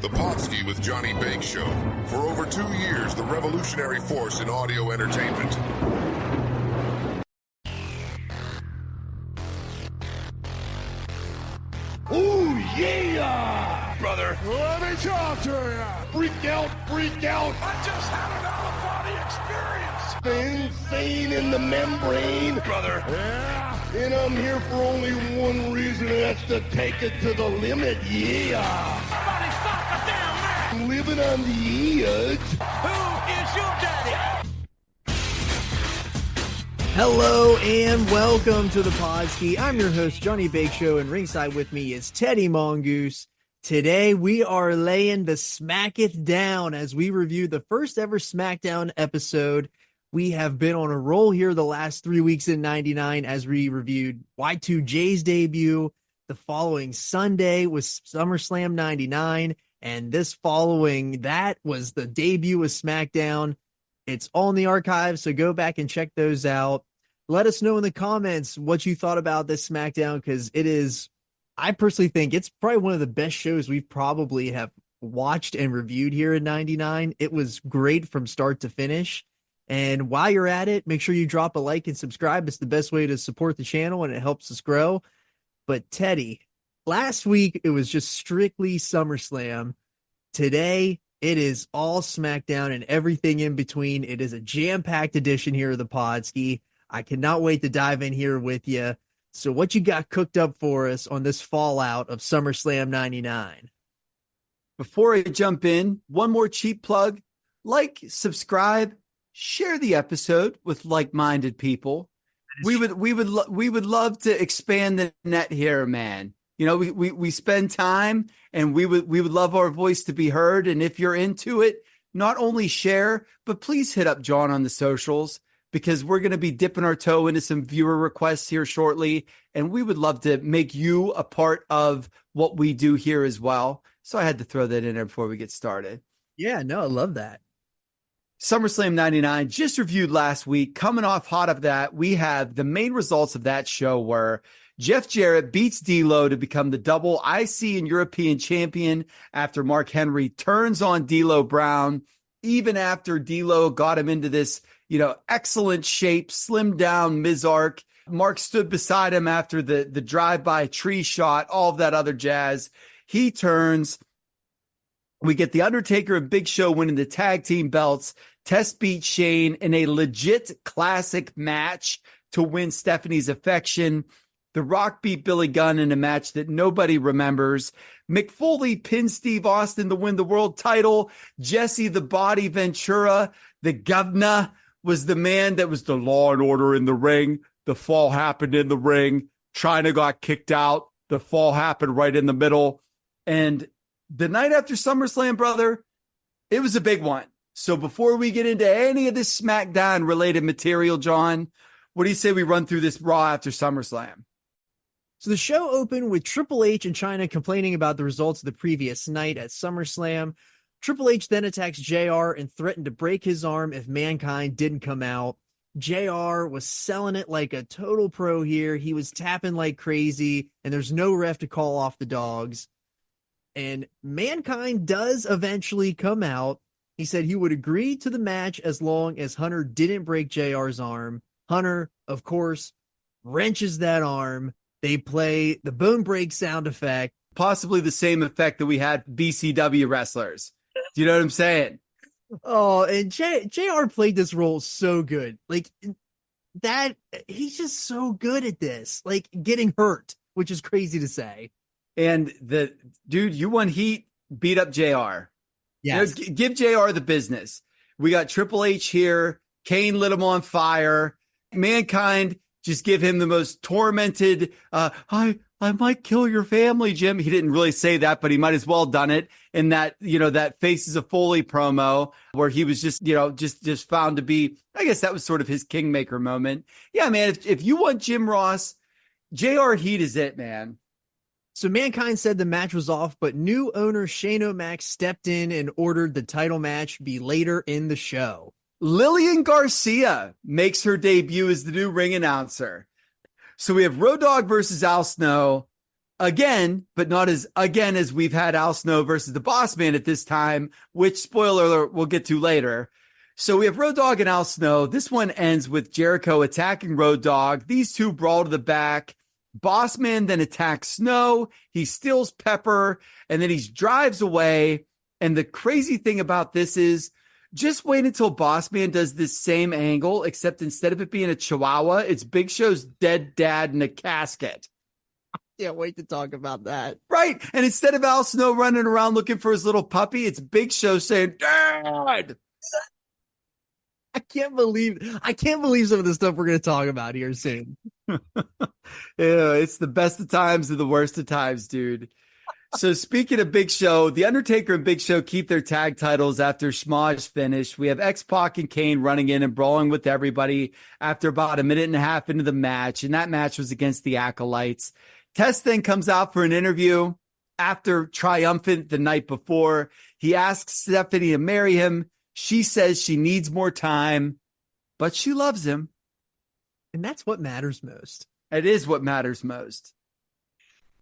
The Podski with Johnny Bake Show. For over 2 years, the revolutionary force in audio entertainment. Oh, yeah! Brother, Let me talk to you! Freak out, freak out! I just had an out-of-body experience! Insane in the membrane! Brother, Yeah! And I'm here for only one reason, and that's to take it to the limit, yeah! somebody stop the damn man! I'm living on the edge. Who is your daddy? Hello and welcome to the Podski. I'm your host, Johnny Bake Show, and ringside with me is Teddy Mongoose. Today we are laying the smacketh down as we review the first ever SmackDown episode. We have been on a roll here the last 3 weeks in 99 as we reviewed Y2J's debut. The following Sunday was SummerSlam 99, and this following that was the debut of SmackDown. It's all in the archives, so go back and check those out. Let us know in the comments what you thought about this SmackDown, because it is, I personally think it's probably one of the best shows we've probably have watched and reviewed here in 99. It was great from start to finish. And while you're at it, make sure you drop a like and subscribe. It's the best way to support the channel and it helps us grow. But Teddy, last week it was just strictly SummerSlam. Today it is all SmackDown and everything in between. It is a jam-packed edition here of the Podski. I cannot wait to dive in here with you. So what you got cooked up for us on this fallout of SummerSlam 99? Before I jump in, one more cheap plug. Like, subscribe, share the episode with like-minded people. We would love to expand the net here, man. You know, we spend time and we would love our voice to be heard. And if you're into it, not only share, but please hit up John on the socials, because we're going to be dipping our toe into some viewer requests here shortly. And we would love to make you a part of what we do here as well. So I had to throw that in there before we get started. Yeah, no, I love that. SummerSlam 99 just reviewed last week. Coming off hot of that, we have the main results of that show where Jeff Jarrett beats D'Lo to become the double IC and European champion after Mark Henry turns on D'Lo Brown, even after D'Lo got him into this, excellent shape, slimmed down Mizark. Mark stood beside him after the drive-by tree shot, all of that other jazz. He turns. We get The Undertaker and Big Show winning the tag team belts. Test beat Shane in a legit classic match to win Stephanie's affection. The Rock beat Billy Gunn in a match that nobody remembers. Mick Foley pinned Steve Austin to win the world title. Jesse the Body Ventura, the governor, was the man that was the law and order in the ring. The fall happened in the ring. China got kicked out. The fall happened right in the middle. And the night after SummerSlam, brother, it was a big one. So before we get into any of this SmackDown related material, John, what do you say we run through this Raw after SummerSlam? So the show opened with Triple H and China complaining about the results of the previous night at SummerSlam. Triple H then attacks JR and threatened to break his arm if Mankind didn't come out. JR was selling it like a total pro here. He was tapping like crazy, and there's no ref to call off the dogs. And Mankind does eventually come out. He said he would agree to the match as long as Hunter didn't break JR's arm. Hunter, of course, wrenches that arm. They play the bone break sound effect. Possibly the same effect that we had BCW wrestlers. Do you know what I'm saying? Oh, and JR played this role so good. Like that, he's just so good at this. Like getting hurt, which is crazy to say. And the dude, you won heat, beat up JR. Yes. Give JR the business. We got Triple H here. Kane lit him on fire. Mankind, just give him the most tormented, I might kill your family, Jim. He didn't really say that, but he might as well done it in that, that Faces of Foley promo where he was just, just found to be, I guess that was sort of his kingmaker moment. Yeah, man, if you want Jim Ross, JR heat is it, man. So Mankind said the match was off, but new owner Shane O'Mac stepped in and ordered the title match be later in the show. Lillian Garcia makes her debut as the new ring announcer. So we have Road Dogg versus Al Snow. again, but not as again as we've had Al Snow versus the Boss Man at this time, which, spoiler alert, we'll get to later. So we have Road Dogg and Al Snow. This one ends with Jericho attacking Road Dogg. These two brawl to the back. Boss Man then attacks Snow. He steals Pepper, and then he drives away. And the crazy thing about this is, just wait until Boss Man does this same angle, except instead of it being a chihuahua, it's Big Show's dead dad in a casket. Can't wait to talk about that. Right. And instead of Al Snow running around looking for his little puppy, it's Big Show saying, Dad! I can't believe some of the stuff we're going to talk about here soon. Yeah, it's the best of times and the worst of times, dude. So speaking of Big Show, The Undertaker and Big Show keep their tag titles after Schmoz's finish. We have X-Pac and Kane running in and brawling with everybody after about a minute and a half into the match. And that match was against the Acolytes. Test then comes out for an interview after triumphant the night before. He asks Stephanie to marry him. She says she needs more time, but she loves him. And that's what matters most. It is what matters most.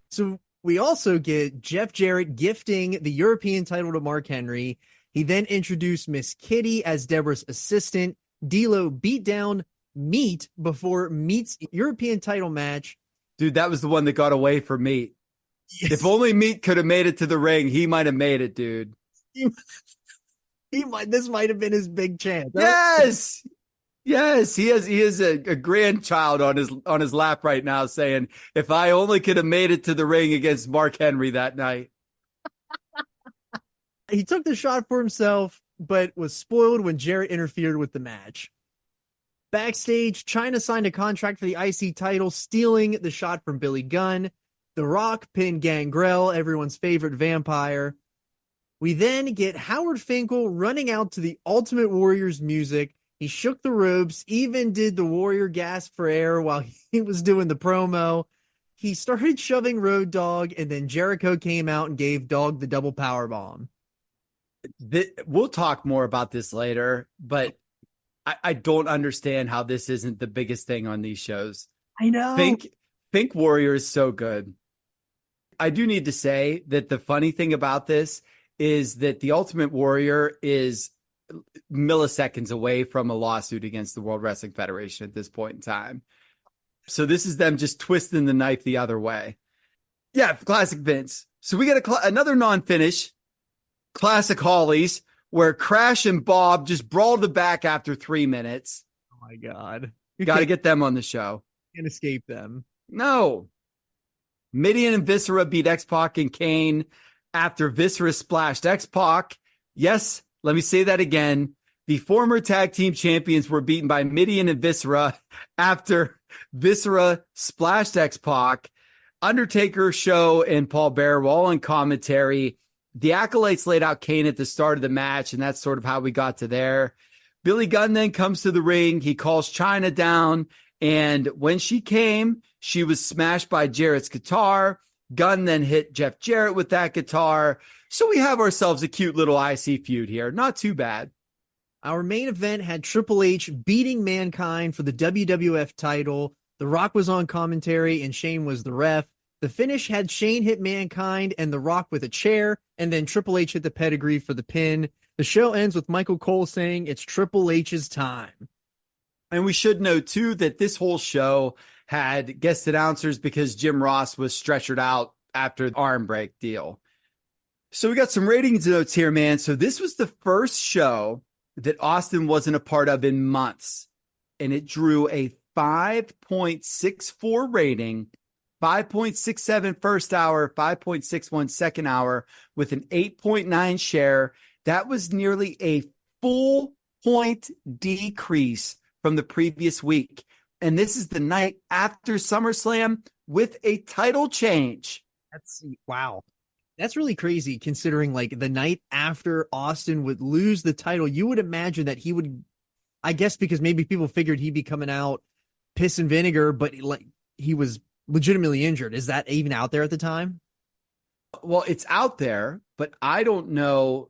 So we also get Jeff Jarrett gifting the European title to Mark Henry. He then introduced Miss Kitty as Deborah's assistant. D'Lo beat down Meat before Meat's European title match. Dude, that was the one that got away from Meat. Yes. If only Meat could have made it to the ring, he might have made it, dude. This might have been his big chance. Yes. Yes, he has a grandchild on his lap right now saying, if I only could have made it to the ring against Mark Henry that night. He took the shot for himself, but was spoiled when Jarrett interfered with the match. Backstage, Chyna signed a contract for the IC title, stealing the shot from Billy Gunn. The Rock pinned Gangrel, everyone's favorite vampire. We then get Howard Finkel running out to the Ultimate Warrior's music. He shook the ropes, even did the Warrior gasp for air while he was doing the promo. He started shoving Road Dogg, and then Jericho came out and gave Dogg the double powerbomb. We'll talk more about this later, but I don't understand how this isn't the biggest thing on these shows. I know. Fink Warrior is so good. I do need to say that the funny thing about this is that the Ultimate Warrior is milliseconds away from a lawsuit against the World Wrestling Federation at this point in time. So this is them just twisting the knife the other way. Yeah, classic Vince. So we got another non-finish, classic Hollies, where Crash and Bob just brawled the back after 3 minutes. Oh my God. Got to get them on the show. Can't escape them. No. Mideon and Viscera beat X-Pac and Kane after Viscera splashed X-Pac. Yes, let me say that again. The former tag team champions were beaten by Mideon and Viscera after Viscera splashed X-Pac. Undertaker, Show, and Paul Bearer were all in commentary. The Acolytes laid out Kane at the start of the match, and that's sort of how we got to there. Billy Gunn then comes to the ring. He calls Chyna down, and when she came, she was smashed by Jarrett's guitar. Gunn then hit Jeff Jarrett with that guitar. So we have ourselves a cute little IC feud here. Not too bad. Our main event had Triple H beating Mankind for the WWF title. The Rock was on commentary and Shane was the ref. The finish had Shane hit Mankind and The Rock with a chair, and then Triple H hit the pedigree for the pin. The show ends with Michael Cole saying it's Triple H's time. And we should note, too, that this whole show had guest announcers because Jim Ross was stretchered out after the arm break deal. So we got some ratings notes here, man. So this was the first show that Austin wasn't a part of in months, and it drew a 5.64 rating, 5.67 first hour, 5.61 second hour, with an 8.9 share. That was nearly a full point decrease from the previous week. And this is the night after SummerSlam with a title change. Wow. That's really crazy considering like the night after Austin would lose the title, you would imagine that he would, I guess because maybe people figured he'd be coming out piss and vinegar, but like he was legitimately injured. Is that even out there at the time? Well, it's out there, but I don't know.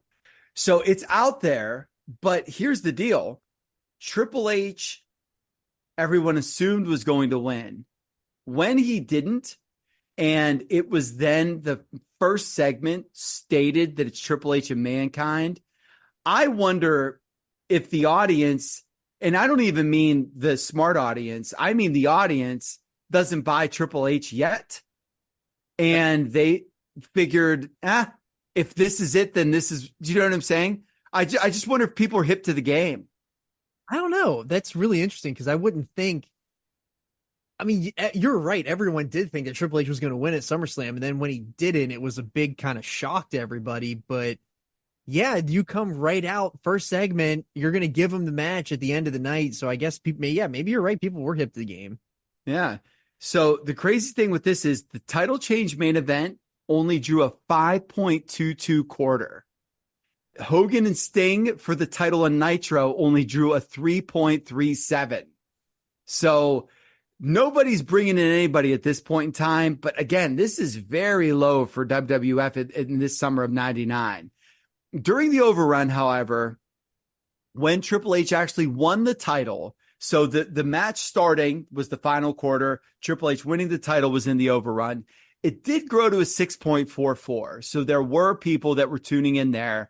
So it's out there, but here's the deal. Triple H, everyone assumed was going to win. When he didn't, And it was then the first segment stated that it's Triple H and Mankind. I wonder if the audience, and I don't even mean the smart audience, I mean the audience doesn't buy Triple H yet. And they figured, if this is it, then this is, do you know what I'm saying? I just wonder if people are hip to the game. I don't know. That's really interesting because I wouldn't think. I mean, you're right. Everyone did think that Triple H was going to win at SummerSlam. And then when he didn't, it was a big kind of shock to everybody. But yeah, you come right out, first segment, you're going to give him the match at the end of the night. So I guess people, maybe you're right. People were hip to the game. Yeah. So the crazy thing with this is the title change main event only drew a 5.22 quarter. Hogan and Sting for the title on Nitro only drew a 3.37. So nobody's bringing in anybody at this point in time. But again, this is very low for WWF in this summer of 99. During the overrun, however, when Triple H actually won the title, so the match starting was the final quarter, Triple H winning the title was in the overrun. It did grow to a 6.44. So there were people that were tuning in there.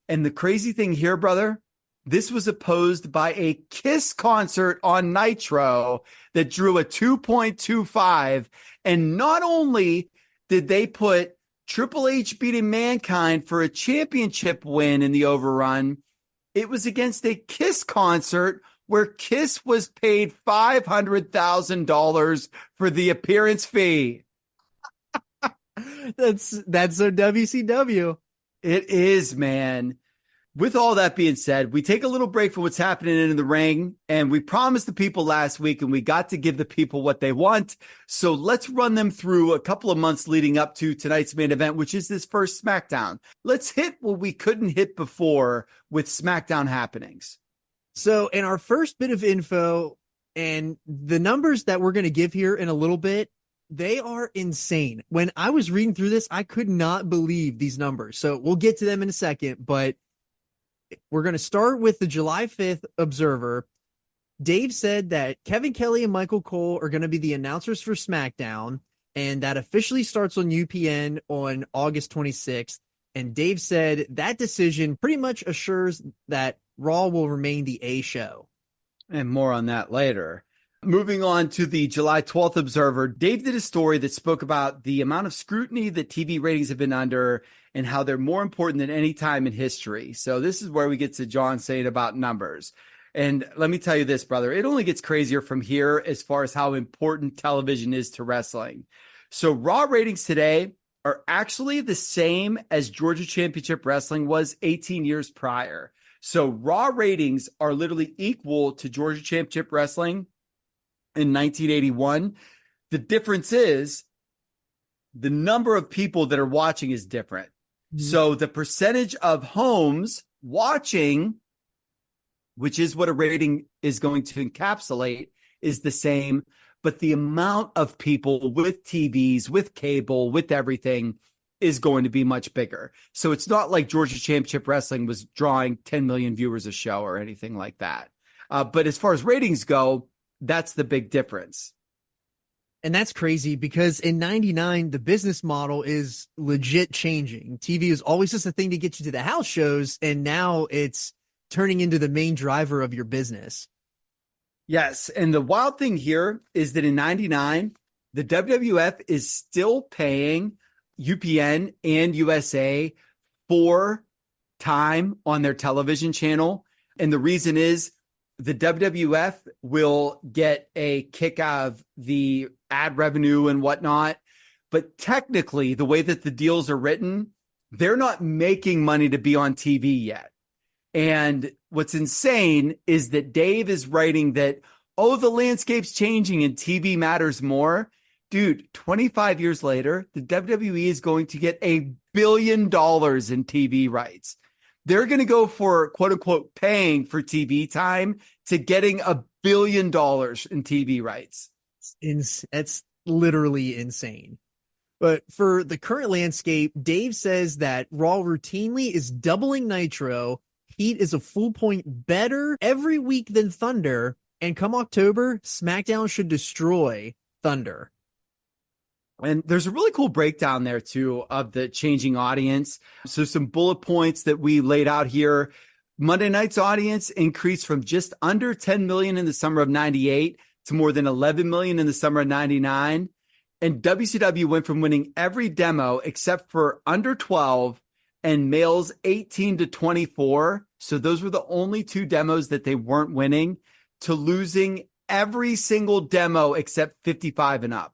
And the crazy thing here, brother, this was opposed by a Kiss concert on Nitro that drew a 2.25. And not only did they put Triple H beating Mankind for a championship win in the overrun, it was against a Kiss concert where Kiss was paid $500,000 for the appearance fee. That's so WCW. It is, man. With all that being said, we take a little break from what's happening in the ring, and we promised the people last week, and we got to give the people what they want. So let's run them through a couple of months leading up to tonight's main event, which is this first SmackDown. Let's hit what we couldn't hit before with SmackDown happenings. So in our first bit of info, and the numbers that we're going to give here in a little bit, they are insane. When I was reading through this, I could not believe these numbers. So we'll get to them in a second, but we're going to start with the July 5th Observer. Dave said that Kevin Kelly and Michael Cole are going to be the announcers for SmackDown, and that officially starts on UPN on August 26th. And Dave said that decision pretty much assures that Raw will remain the A show. And more on that later. Moving on to the July 12th Observer, Dave did a story that spoke about the amount of scrutiny that TV ratings have been under and how they're more important than any time in history. So this is where we get to John saying about numbers. And let me tell you this, brother, it only gets crazier from here as far as how important television is to wrestling. So Raw ratings today are actually the same as Georgia Championship Wrestling was 18 years prior. So Raw ratings are literally equal to Georgia Championship Wrestling in 1981. The difference is the number of people that are watching is different. Mm-hmm. So the percentage of homes watching, which is what a rating is going to encapsulate, is the same, but the amount of people with TVs, with cable, with everything is going to be much bigger. So it's not like Georgia Championship Wrestling was drawing 10 million viewers a show or anything like that. But as far as ratings go, that's the big difference. And that's crazy because in 99, the business model is legit changing. TV is always just a thing to get you to the house shows, and now it's turning into the main driver of your business. Yes, and the wild thing here is that in 99, the WWF is still paying UPN and USA for time on their television channel. And the reason is the WWF will get a kick out of the ad revenue and whatnot. But technically, the way that the deals are written, they're not making money to be on TV yet. And what's insane is that Dave is writing that, oh, the landscape's changing and TV matters more. Dude, 25 years later, the WWE is going to get $1 billion in TV rights. They're going to go for, quote unquote, paying for TV time to getting $1 billion in TV rights. That's literally insane. But for the current landscape, Dave says that Raw routinely is doubling Nitro. Heat is a full point better every week than Thunder. And come October, SmackDown should destroy Thunder. And there's a really cool breakdown there too of the changing audience. So some bullet points that we laid out here. Monday night's audience increased from just under 10 million in the summer of 98 to more than 11 million in the summer of 99. And WCW went from winning every demo except for under 12 and males 18 to 24. So those were the only two demos that they weren't winning, to losing every single demo except 55 and up.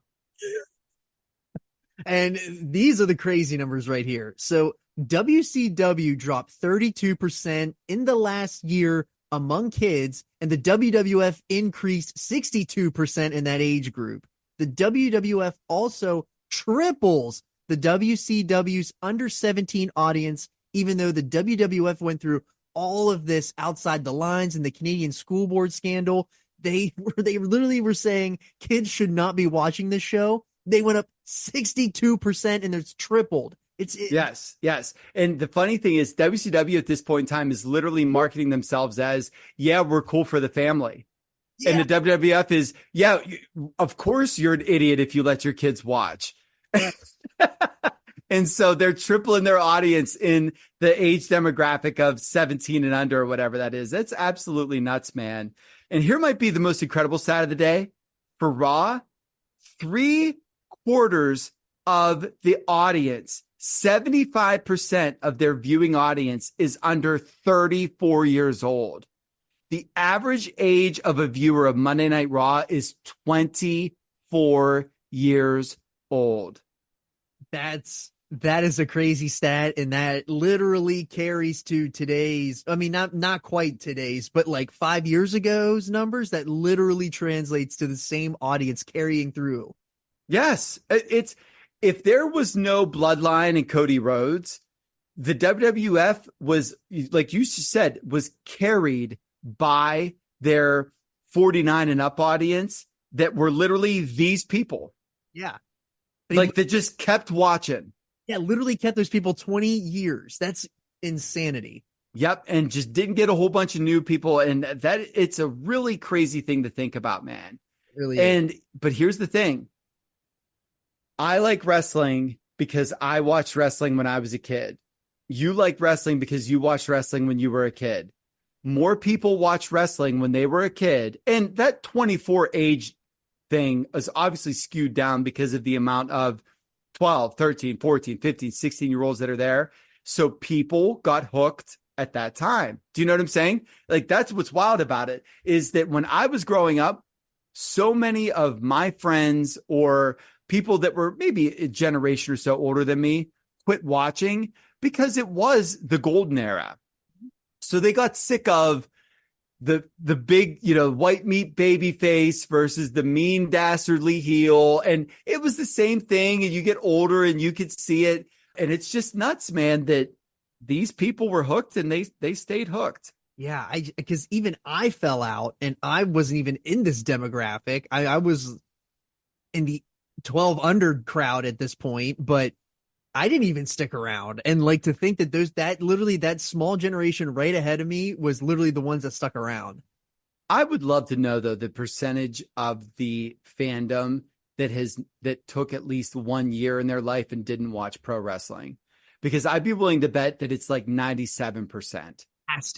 And these are the crazy numbers right here. So WCW dropped 32% in the last year among kids, and the WWF increased 62% in that age group. The WWF also triples the WCW's under 17 audience, even though the WWF went through all of this outside the lines and the Canadian School Board scandal. They literally were saying kids should not be watching this show. They went up 62% and it's tripled. Yes. And the funny thing is WCW at this point in time is literally marketing themselves as, yeah, we're cool for the family. Yeah. And the WWF is, yeah, of course you're an idiot if you let your kids watch. And so they're tripling their audience in the age demographic of 17 and under, or whatever that is. That's absolutely nuts, man. And here might be the most incredible stat of the day. For Raw, 3/4 of the audience, 75% of their viewing audience, is under 34 years old. The average age of a viewer of Monday Night Raw is 24 years old. That is a crazy stat, and that literally carries to today's, I mean, not quite today's, but like 5 years ago's numbers. That literally translates to the same audience carrying through. Yes. It's, if there was no Bloodline and Cody Rhodes, the WWF was, like you said, was carried by their 49 and up audience that were literally these people. Yeah. Like that just kept watching. Yeah, literally kept those people 20 years. That's insanity. Yep. And just didn't get a whole bunch of new people. And that it's a really crazy thing to think about, man. It really is. But here's the thing. I like wrestling because I watched wrestling when I was a kid. You like wrestling because you watched wrestling when you were a kid. More people watched wrestling when they were a kid. And that 24 age thing is obviously skewed down because of the amount of 12, 13, 14, 15, 16-year-olds that are there. So people got hooked at that time. Do you know what I'm saying? Like, that's what's wild about it, is that when I was growing up, so many of my friends or people that were maybe a generation or so older than me quit watching because it was the golden era. So they got sick of the big, white meat baby face versus the mean dastardly heel. And it was the same thing. And you get older and you could see it. And it's just nuts, man, that these people were hooked and they stayed hooked. Yeah, because even I fell out and I wasn't even in this demographic. I was in the 12 under crowd at this point, but I didn't even stick around. And like, to think that that small generation right ahead of me was literally the ones that stuck around. I would love to know, though, the percentage of the fandom that took at least 1 year in their life and didn't watch pro wrestling, because I'd be willing to bet that it's like 97%. Has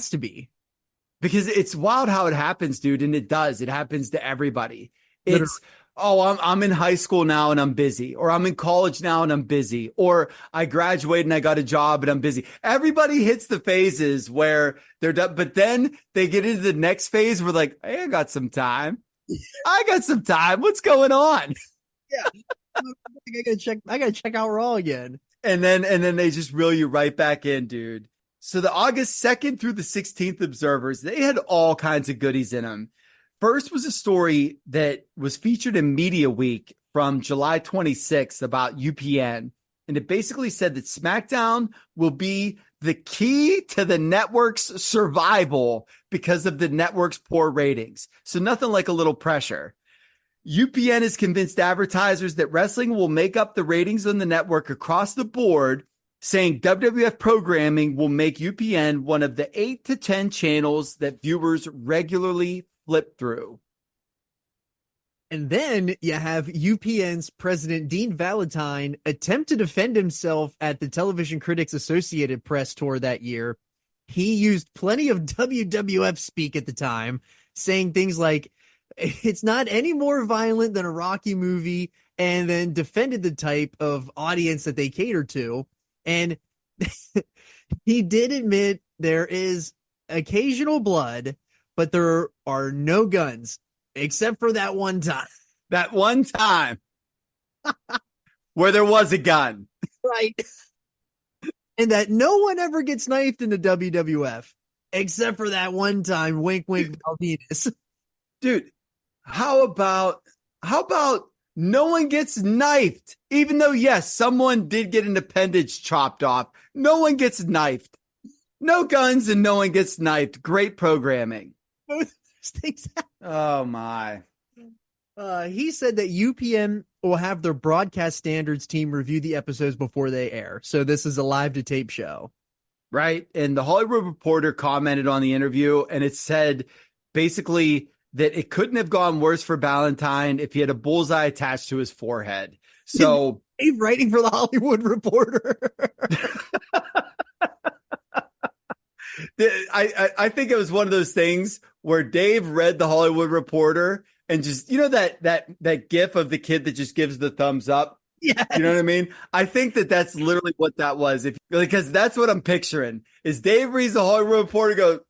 to be. Because it's wild how it happens, dude. And it happens to everybody. Literally. It's, I'm in high school now and I'm busy, or I'm in college now and I'm busy, or I graduated and I got a job and I'm busy. Everybody hits the phases where they're done, but then they get into the next phase where like, hey, I got some time. What's going on? Yeah. I gotta check out Raw again. And then they just reel you right back in, dude. So the August 2nd through the 16th observers, they had all kinds of goodies in them. First was a story that was featured in Media Week from July 26th about UPN. And it basically said that SmackDown will be the key to the network's survival because of the network's poor ratings. So nothing like a little pressure. UPN has convinced advertisers that wrestling will make up the ratings on the network across the board, saying WWF programming will make UPN one of the 8 to 10 channels that viewers regularly flip through. And then you have UPN's president Dean Valentine attempt to defend himself at the Television Critics Associated press tour that year. He used plenty of WWF speak at the time, saying things like, it's not any more violent than a Rocky movie, and then defended the type of audience that they cater to. And he did admit there is occasional blood, but there are no guns. Except for that one time. That one time where there was a gun. Right. And that no one ever gets knifed in the WWF. Except for that one time. Wink, wink, Malvinas. Dude, how about no one gets knifed? Even though, yes, someone did get an appendage chopped off. No one gets knifed. No guns and no one gets knifed. Great programming. Things. Oh my. He said that UPN will have their broadcast standards team review the episodes before they air. So this is a live to tape show. Right. And the Hollywood Reporter commented on the interview, and it said basically that it couldn't have gone worse for Valentine if he had a bullseye attached to his forehead. So Dave writing for the Hollywood Reporter. I think it was one of those things where Dave read the Hollywood Reporter and just, that gif of the kid that just gives the thumbs up. Yeah. You know what I mean? I think that's literally what that was. Because that's what I'm picturing is Dave reads the Hollywood Reporter, goes,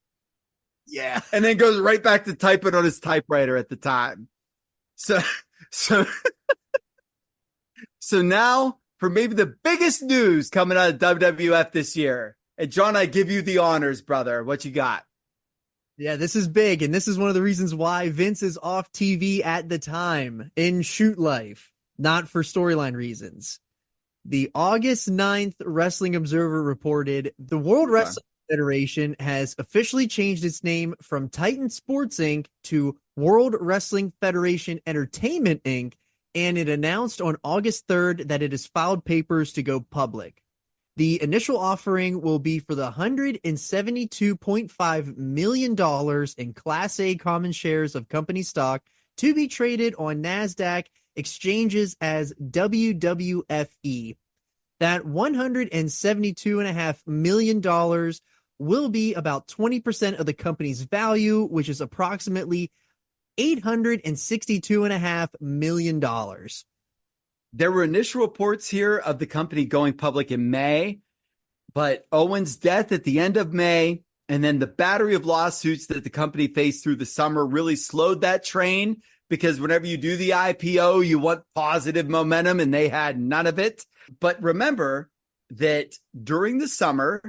yeah, and then goes right back to typing on his typewriter at the time. So now for maybe the biggest news coming out of WWF this year. And John, I give you the honors, brother. What you got? Yeah, this is big. And this is one of the reasons why Vince is off TV at the time in Shoot Life, not for storyline reasons. The August 9th Wrestling Observer reported the World Wrestling Federation has officially changed its name from Titan Sports Inc. to World Wrestling Federation Entertainment Inc. And it announced on August 3rd that it has filed papers to go public. The initial offering will be for the $172.5 million in Class A common shares of company stock to be traded on NASDAQ exchanges as WWFE. That $172.5 million will be about 20% of the company's value, which is approximately $862.5 million. There were initial reports here of the company going public in May, but Owen's death at the end of May and then the battery of lawsuits that the company faced through the summer really slowed that train, because whenever you do the IPO, you want positive momentum, and they had none of it. But remember that during the summer,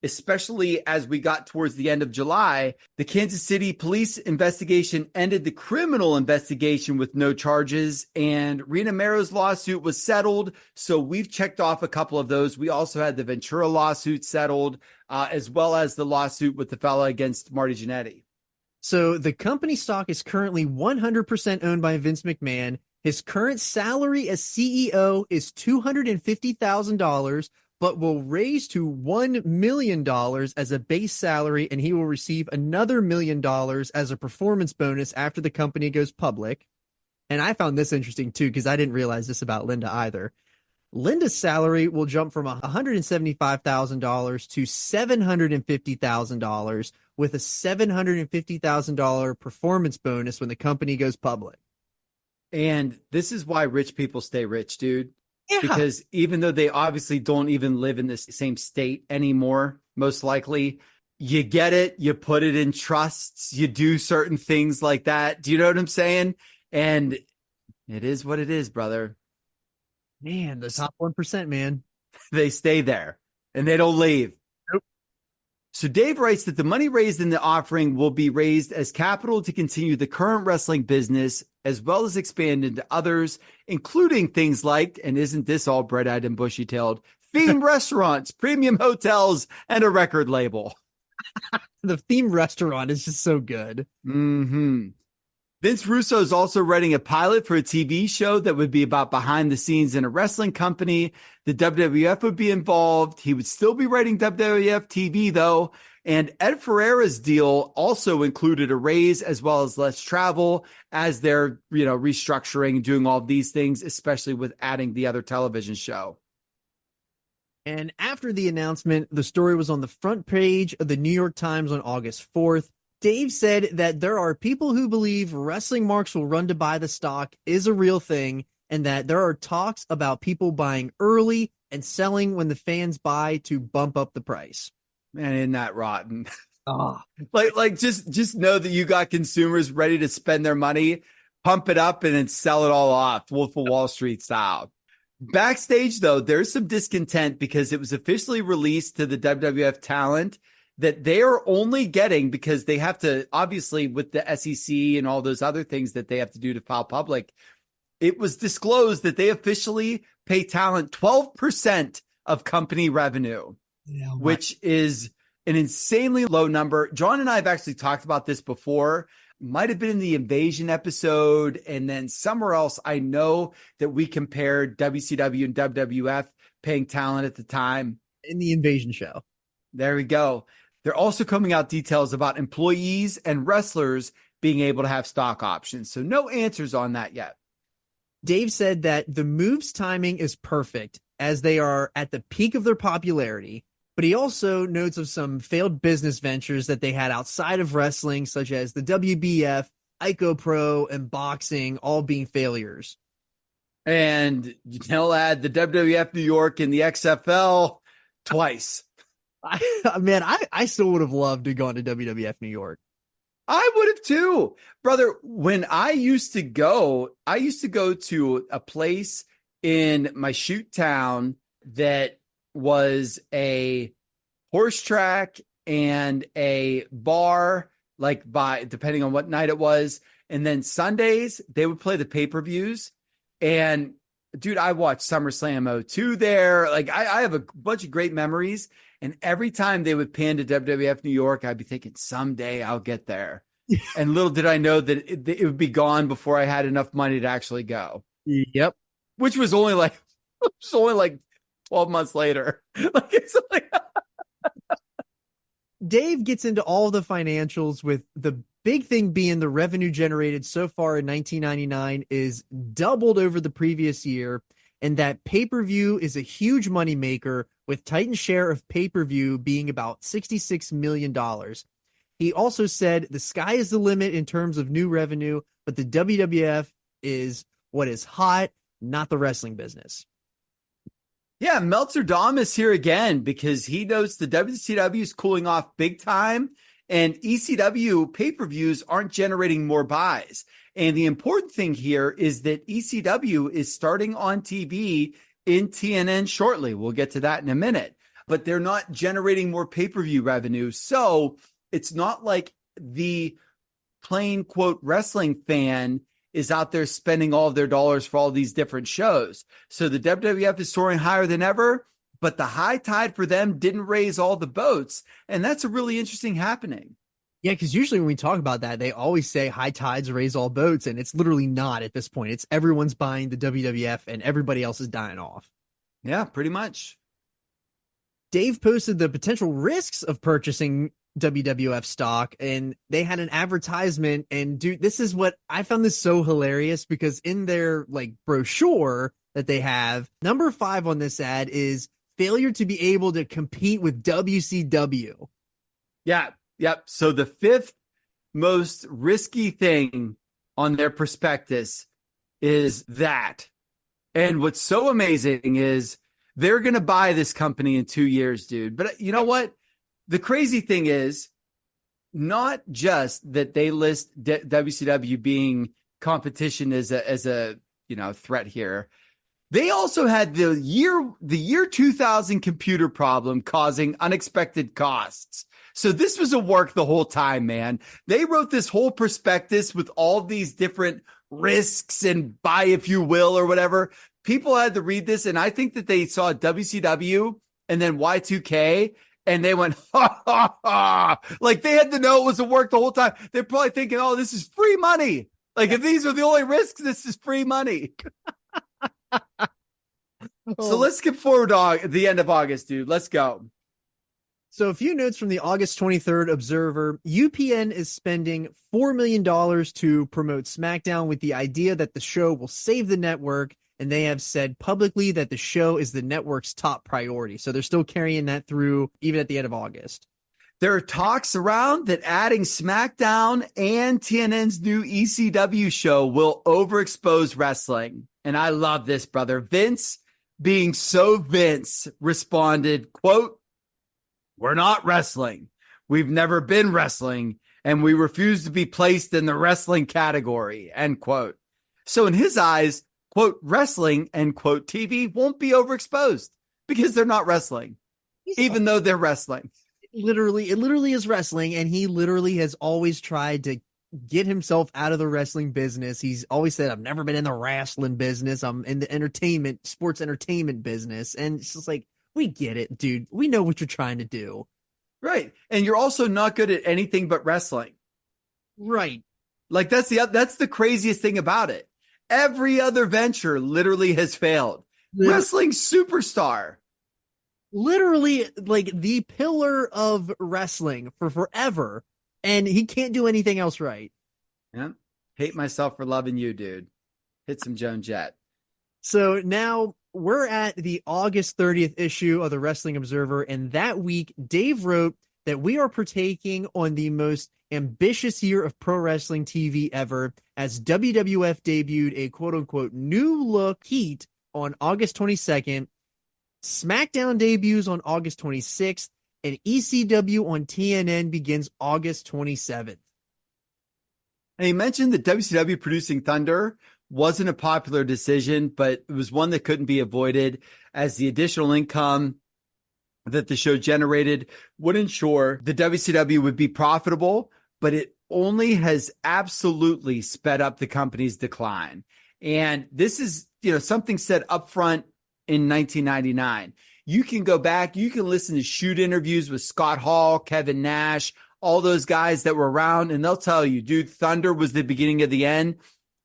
especially as we got towards the end of July, the Kansas City police investigation ended the criminal investigation with no charges, and Rena Mero's lawsuit was settled. So we've checked off a couple of those. We also had the Ventura lawsuit settled, as well as the lawsuit with the fella against Marty Jannetty. So the company stock is currently 100% owned by Vince McMahon. His current salary as CEO is $250,000, but will raise to $1 million as a base salary, and he will receive another $1 million as a performance bonus after the company goes public. And I found this interesting too, because I didn't realize this about Linda either. Linda's salary will jump from $175,000 to $750,000 with a $750,000 performance bonus when the company goes public. And this is why rich people stay rich, dude. Yeah. Because even though they obviously don't even live in the same state anymore, most likely, you get it, you put it in trusts, you do certain things like that. Do you know what I'm saying? And it is what it is, brother. Man, the top 1%, man. They stay there and they don't leave. Nope. So Dave writes that the money raised in the offering will be raised as capital to continue the current wrestling business, as well as expand into others, including things like, and isn't this all bright-eyed and bushy-tailed, themed restaurants, premium hotels, and a record label. The themed restaurant is just so good. Mm-hmm. Vince Russo is also writing a pilot for a TV show that would be about behind the scenes in a wrestling company. The WWF would be involved. He would still be writing WWF TV, though. And Ed Ferreira's deal also included a raise as well as less travel as they're, restructuring and doing all of these things, especially with adding the other television show. And after the announcement, the story was on the front page of the New York Times on August 4th. Dave said that there are people who believe wrestling marks will run to buy the stock is a real thing, and that there are talks about people buying early and selling when the fans buy to bump up the price. Man, isn't that rotten? Oh. Just know that you got consumers ready to spend their money, pump it up, and then sell it all off, Wolf of Wall Street style. Backstage, though, there's some discontent because it was officially released to the WWF talent that they are only getting, because they have to, obviously, with the SEC and all those other things that they have to do to file public, it was disclosed that they officially pay talent 12% of company revenue, which is an insanely low number. John and I have actually talked about this before. Might have been in the Invasion episode, and then somewhere else. I know that we compared WCW and WWF paying talent at the time. In the Invasion show. There we go. They're also coming out details about employees and wrestlers being able to have stock options. So no answers on that yet. Dave said that the move's timing is perfect as they are at the peak of their popularity, but he also notes of some failed business ventures that they had outside of wrestling, such as the WBF, Ico Pro, and boxing, all being failures. And he'll add the WWF New York and the XFL twice. I still would have loved to go to WWF New York. I would have too, brother. When I used to go to a place in my shoot town that was a horse track and a bar, depending on what night it was. And then Sundays they would play the pay-per-views. And dude, I watched SummerSlam 02 there. I have a bunch of great memories. And every time they would pan to WWF New York, I'd be thinking, someday I'll get there. And little did I know that it would be gone before I had enough money to actually go. Yep. Which was only like 12 months later. Dave gets into all the financials, with the big thing being the revenue generated so far in 1999 is doubled over the previous year. And that pay-per-view is a huge moneymaker, with Titan's share of pay-per-view being about $66 million. He also said the sky is the limit in terms of new revenue, but the WWF is what is hot, not the wrestling business. Yeah, Meltzer Dom is here again because he knows the WCW is cooling off big time, and ECW pay-per-views aren't generating more buys. And the important thing here is that ECW is starting on TV in TNN shortly. We'll get to that in a minute, but they're not generating more pay-per-view revenue. So it's not like the plain quote wrestling fan is out there spending all of their dollars for all these different shows. So the WWF is soaring higher than ever, but the high tide for them didn't raise all the boats. And that's a really interesting happening. Yeah, because usually when we talk about that, they always say high tides raise all boats, and it's literally not at this point. It's everyone's buying the WWF and everybody else is dying off. Yeah, pretty much. Dave posted the potential risks of purchasing WWF stock, and they had an advertisement. And dude, this is what I found this so hilarious, because in their brochure that they have, number 5 on this ad is failure to be able to compete with WCW. Yeah. Yep. So the 5th most risky thing on their prospectus is that. And what's so amazing is they're going to buy this company in 2 years, dude. But you know what? The crazy thing is not just that they list WCW being competition as a threat here. They also had the year 2000 computer problem causing unexpected costs. So this was a work the whole time, man. They wrote this whole prospectus with all these different risks and buy if you will or whatever. People had to read this, and I think that they saw WCW and then Y2K, and they went, ha, ha, ha. Like they had to know it was a work the whole time. They're probably thinking, oh, this is free money. Like, if these are the only risks, this is free money. So let's skip forward to the end of August, dude. Let's go. So a few notes from the August 23rd Observer. UPN is spending $4 million to promote SmackDown with the idea that the show will save the network. And they have said publicly that the show is the network's top priority. So they're still carrying that through even at the end of August. There are talks around that adding SmackDown and TNN's new ECW show will overexpose wrestling. And I love this, brother. Vince, being so Vince, responded, quote, "We're not wrestling. We've never been wrestling, and we refuse to be placed in the wrestling category," end quote. So in his eyes, quote, wrestling, end quote, TV won't be overexposed because they're not wrestling, even though they're wrestling. It literally is wrestling, and he literally has always tried to get himself out of the wrestling business. He's always said, "I've never been in the wrestling business. I'm in the sports entertainment business." And it's just like, we get it, dude. We know what you're trying to do. Right. And you're also not good at anything but wrestling. Right. Like, that's the craziest thing about it. Every other venture literally has failed. Wrestling superstar. Literally, like, the pillar of wrestling for forever. And he can't do anything else right. Yeah. Hate myself for loving you, dude. Hit some Joan Jett. So now we're at the August 30th issue of the Wrestling Observer. And that week, Dave wrote that we are partaking on the most ambitious year of pro wrestling TV ever, as WWF debuted a quote-unquote new look Heat on August 22nd. SmackDown debuts on August 26th, and ECW on TNN begins August 27th. And he mentioned that WCW producing Thunder wasn't a popular decision, but it was one that couldn't be avoided, as the additional income that the show generated would ensure the WCW would be profitable, but it only has absolutely sped up the company's decline. And this is, something said up front in 1999. You can go back, you can listen to shoot interviews with Scott Hall, Kevin Nash, all those guys that were around, and they'll tell you, dude, Thunder was the beginning of the end.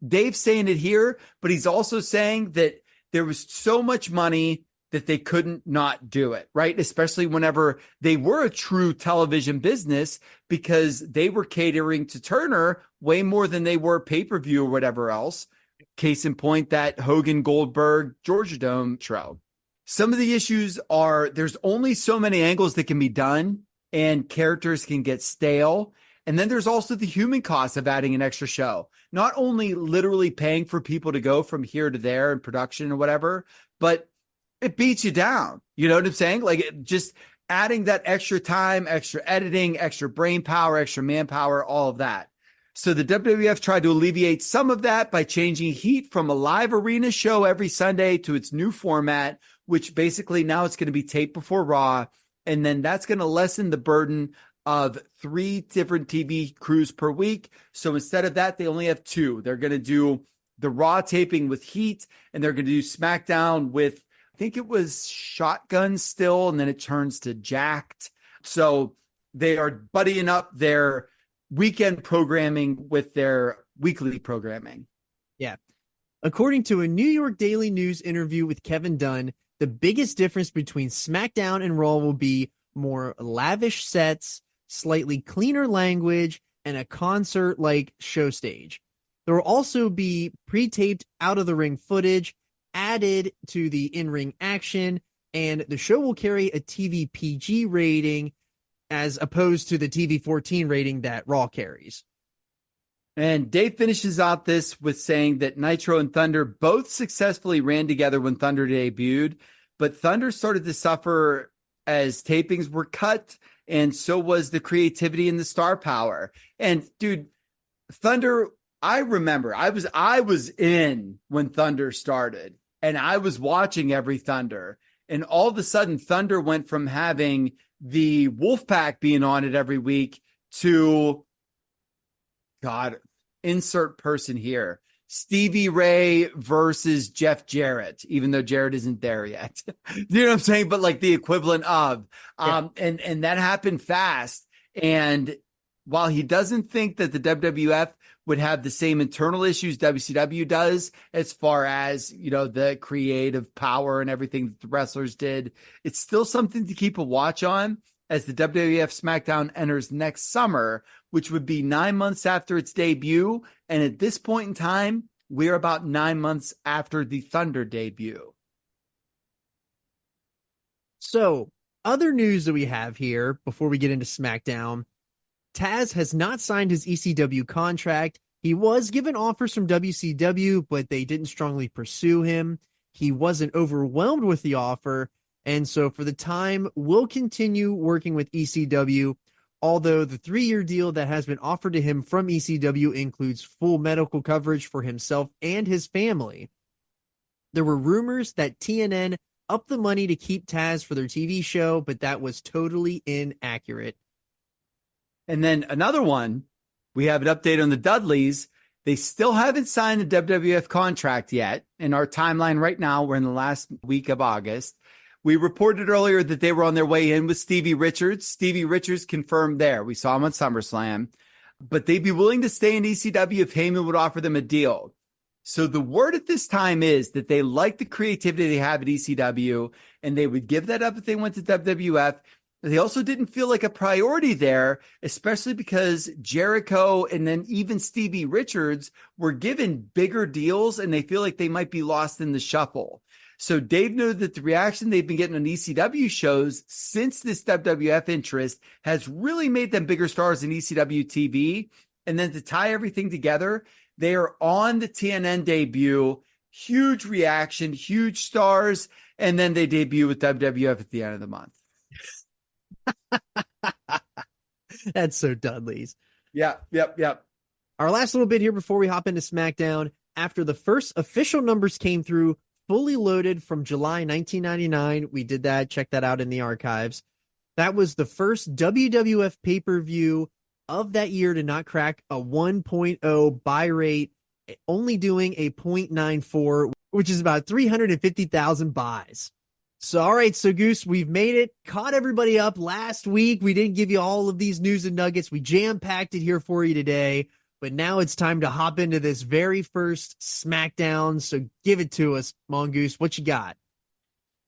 Dave's saying it here, but he's also saying that there was so much money that they couldn't not do it, right? Especially whenever they were a true television business, because they were catering to Turner way more than they were pay-per-view or whatever else. Case in point, that Hogan Goldberg Georgia Dome show. Some of the issues are there's only so many angles that can be done, and characters can get stale. And then there's also the human cost of adding an extra show. Not only literally paying for people to go from here to there in production or whatever, but it beats you down. You know what I'm saying? Like, just adding that extra time, extra editing, extra brain power, extra manpower, all of that. So the WWF tried to alleviate some of that by changing Heat from a live arena show every Sunday to its new format, which basically now it's going to be taped before Raw. And then that's going to lessen the burden of 3 different TV crews per week. So instead of that, they only have 2. They're going to do the Raw taping with Heat, and they're going to do SmackDown with, I think it was Shotgun still, and then it turns to Jacked. So they are buddying up their weekend programming with their weekly programming. Yeah. According to a New York Daily News interview with Kevin Dunn, the biggest difference between SmackDown and Raw will be more lavish sets, slightly cleaner language, and a concert-like show stage. There will also be pre-taped out-of-the-ring footage added to the in-ring action, and the show will carry a TV PG rating as opposed to the TV 14 rating that Raw carries. And Dave finishes out this with saying that Nitro and Thunder both successfully ran together when Thunder debuted, but Thunder started to suffer as tapings were cut, and so was the creativity and the star power. And dude, Thunder, I remember I was in when Thunder started, and I was watching every Thunder, and all of a sudden Thunder went from having the Wolfpack being on it every week to, God, insert person here, Stevie Ray versus Jeff Jarrett, even though Jarrett isn't there yet. You know what I'm saying? But like the equivalent of, and that happened fast. And while he doesn't think that the WWF would have the same internal issues WCW does as far as, the creative power and everything that the wrestlers did. It's still something to keep a watch on as the WWF Smackdown enters next summer, which would be 9 months after its debut. And at this point in time, we're about 9 months after the Thunder debut. So, other news that we have here before we get into SmackDown, Taz has not signed his ECW contract. He was given offers from WCW, but they didn't strongly pursue him. He wasn't overwhelmed with the offer, and so for the time, we'll continue working with ECW, although the 3-year deal that has been offered to him from ECW includes full medical coverage for himself and his family. There were rumors that TNN upped the money to keep Taz for their TV show, but that was totally inaccurate. And then another one, we have an update on the Dudleys. They still haven't signed the WWF contract yet. In our timeline right now, we're in the last week of August. We reported earlier that they were on their way in with Stevie Richards. Stevie Richards confirmed there. We saw him on SummerSlam. But they'd be willing to stay in ECW if Heyman would offer them a deal. So the word at this time is that they like the creativity they have at ECW, and they would give that up if they went to WWF. They also didn't feel like a priority there, especially because Jericho and then even Stevie Richards were given bigger deals, and they feel like they might be lost in the shuffle. So Dave knew that the reaction they've been getting on ECW shows since this WWF interest has really made them bigger stars in ECW TV. And then to tie everything together, they are on the TNN debut, huge reaction, huge stars, and then they debut with WWF at the end of the month. That's so Dudley's. Yep. Our last little bit here before we hop into SmackDown. After the first official numbers came through, fully loaded from July 1999, we did that. Check that out in the archives. That was the first WWF pay-per-view of that year to not crack a 1.0 buy rate, only doing a 0.94, which is about 350,000 buys. So, all right, so Goose, we've made it, caught everybody up last week. We didn't give you all of these news and nuggets. We jam-packed it here for you today, but now it's time to hop into this very first SmackDown. So give it to us, Mongoose. What you got?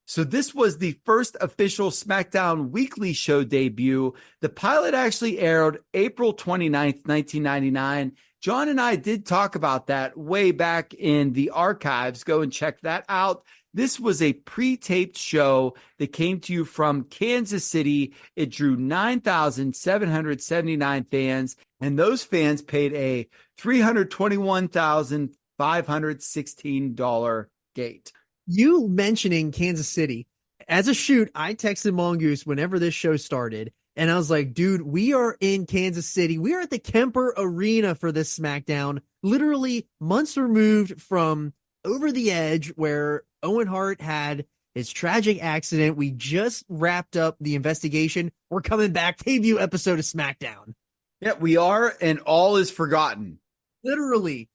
So this was the first official SmackDown weekly show debut. The pilot actually aired April 29th, 1999. John and I did talk about that way back in the archives. Go and check that out. This was a pre-taped show that came to you from Kansas City. It drew 9,779 fans, and those fans paid a $321,516 gate. You mentioning Kansas City, as a shoot, I texted Mongoose whenever this show started, and I was like, dude, we are in Kansas City. We are at the Kemper Arena for this SmackDown, literally months removed from Over the Edge, where Owen Hart had his tragic accident. We just wrapped up the investigation. We're coming back, debut episode of SmackDown. Yeah, we are, and all is forgotten. Literally,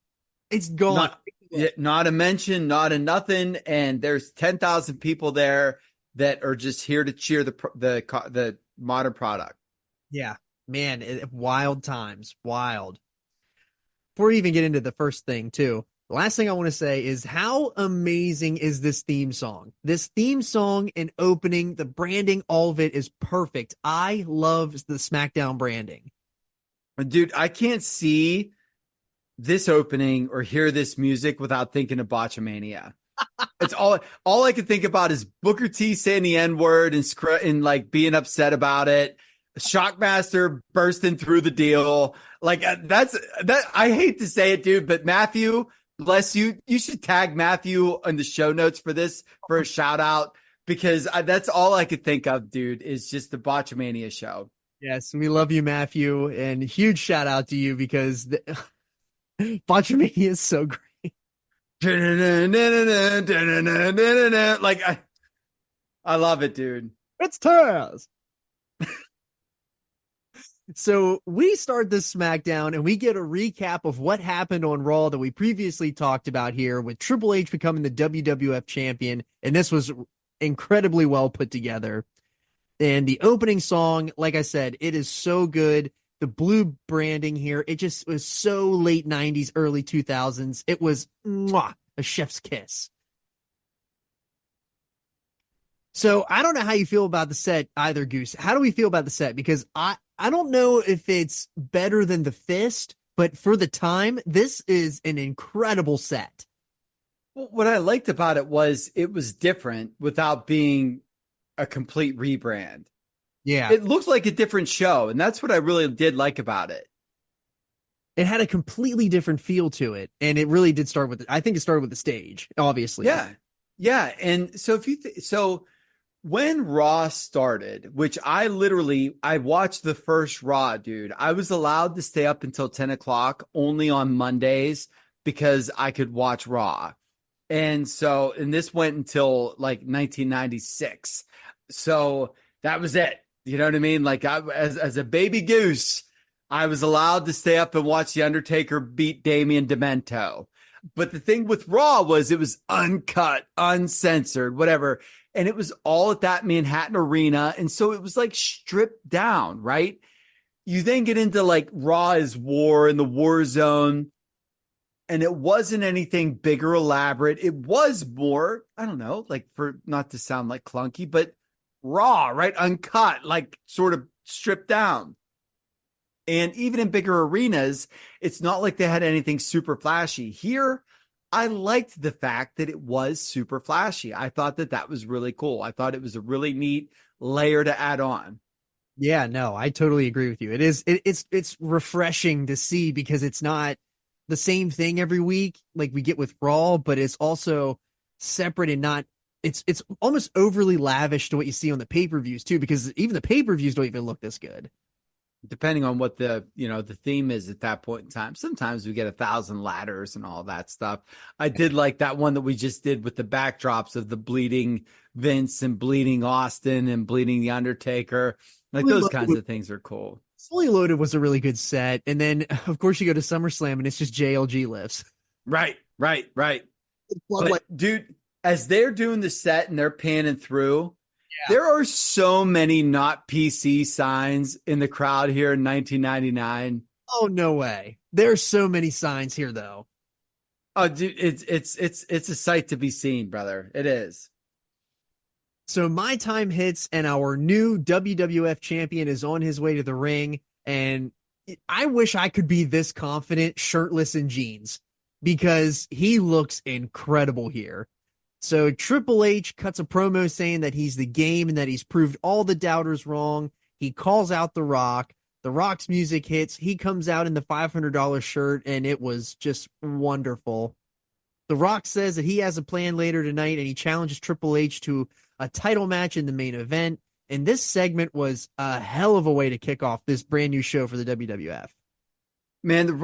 it's gone. Not a mention, not a nothing, and there's 10,000 people there that are just here to cheer the modern product. Yeah, man, wild times, wild. Before we even get into the first thing, too, the last thing I want to say is how amazing is this theme song? This theme song and opening, the branding, all of it is perfect. I love the SmackDown branding. Dude, I can't see this opening or hear this music without thinking of Botchamania. It's all I can think about is Booker T saying the N-word and like being upset about it. Shockmaster bursting through the deal. Like that. I hate to say it, dude, but Matthew, bless you. You should tag Matthew in the show notes for this for a shout out, because that's all I could think of, dude, is just the Botchamania show. Yes, we love you, Matthew, and huge shout out to you because Botchamania is so great. Like I love it, dude. It's Taz. So we start this SmackDown and we get a recap of what happened on Raw that we previously talked about here, with Triple H becoming the WWF champion. And this was incredibly well put together. And the opening song, like I said, it is so good. the blue branding here. It just was so late 90s, early 2000s. It was a chef's kiss. So I don't know how you feel about the set either, Goose. How do we feel about the set? Because I don't know if it's better than the Fist, but for the time, this is an incredible set. Well, what I liked about it was different without being a complete rebrand. Yeah. It looked like a different show, and that's what I really did like about it. It had a completely different feel to it, and it really did start with I think it started with the stage, obviously. Yeah. And so so when Raw started, which I watched the first Raw, dude. I was allowed to stay up until 10 o'clock only on Mondays because I could watch Raw. And this went until like 1996. So that was it. You know what I mean? Like as a baby goose, I was allowed to stay up and watch The Undertaker beat Damien Demento. But the thing with Raw was it was uncut, uncensored, whatever. And it was all at that Manhattan Arena. And so it was like stripped down, right? You then get into like Raw is War in the War Zone. And it wasn't anything big or elaborate. It was more, I don't know, like for not to sound like clunky, but raw, right? Uncut, like sort of stripped down. And even in bigger arenas, it's not like they had anything super flashy. Here, I liked the fact that it was super flashy. I thought that was really cool. I thought it was a really neat layer to add on. Yeah, no, I totally agree with you. It's refreshing to see because it's not the same thing every week like we get with Raw, but it's also separate and not it's almost overly lavish to what you see on the pay-per-views too, because even the pay-per-views don't even look this good. Depending on what the theme is at that point in time. Sometimes we get 1,000 ladders and all that stuff. I did like that one that we just did with the backdrops of the bleeding Vince and bleeding Austin and bleeding The Undertaker. Like those kinds of things are cool. Fully Loaded was a really good set. And then, of course, you go to SummerSlam and it's just JLG lifts. Right. But, dude, as they're doing the set and they're panning through, there are so many not PC signs in the crowd here in 1999. Oh, no way. There's so many signs here, though. Oh, dude, it's a sight to be seen, brother. It is. So my time hits and our new WWF champion is on his way to the ring. And I wish I could be this confident, shirtless in jeans, because he looks incredible here. So Triple H cuts a promo saying that he's the game and that he's proved all the doubters wrong. He calls out The Rock. The Rock's music hits. He comes out in the $500 shirt, and it was just wonderful. The Rock says that he has a plan later tonight, and he challenges Triple H to a title match in the main event. And this segment was a hell of a way to kick off this brand new show for the WWF. Man, The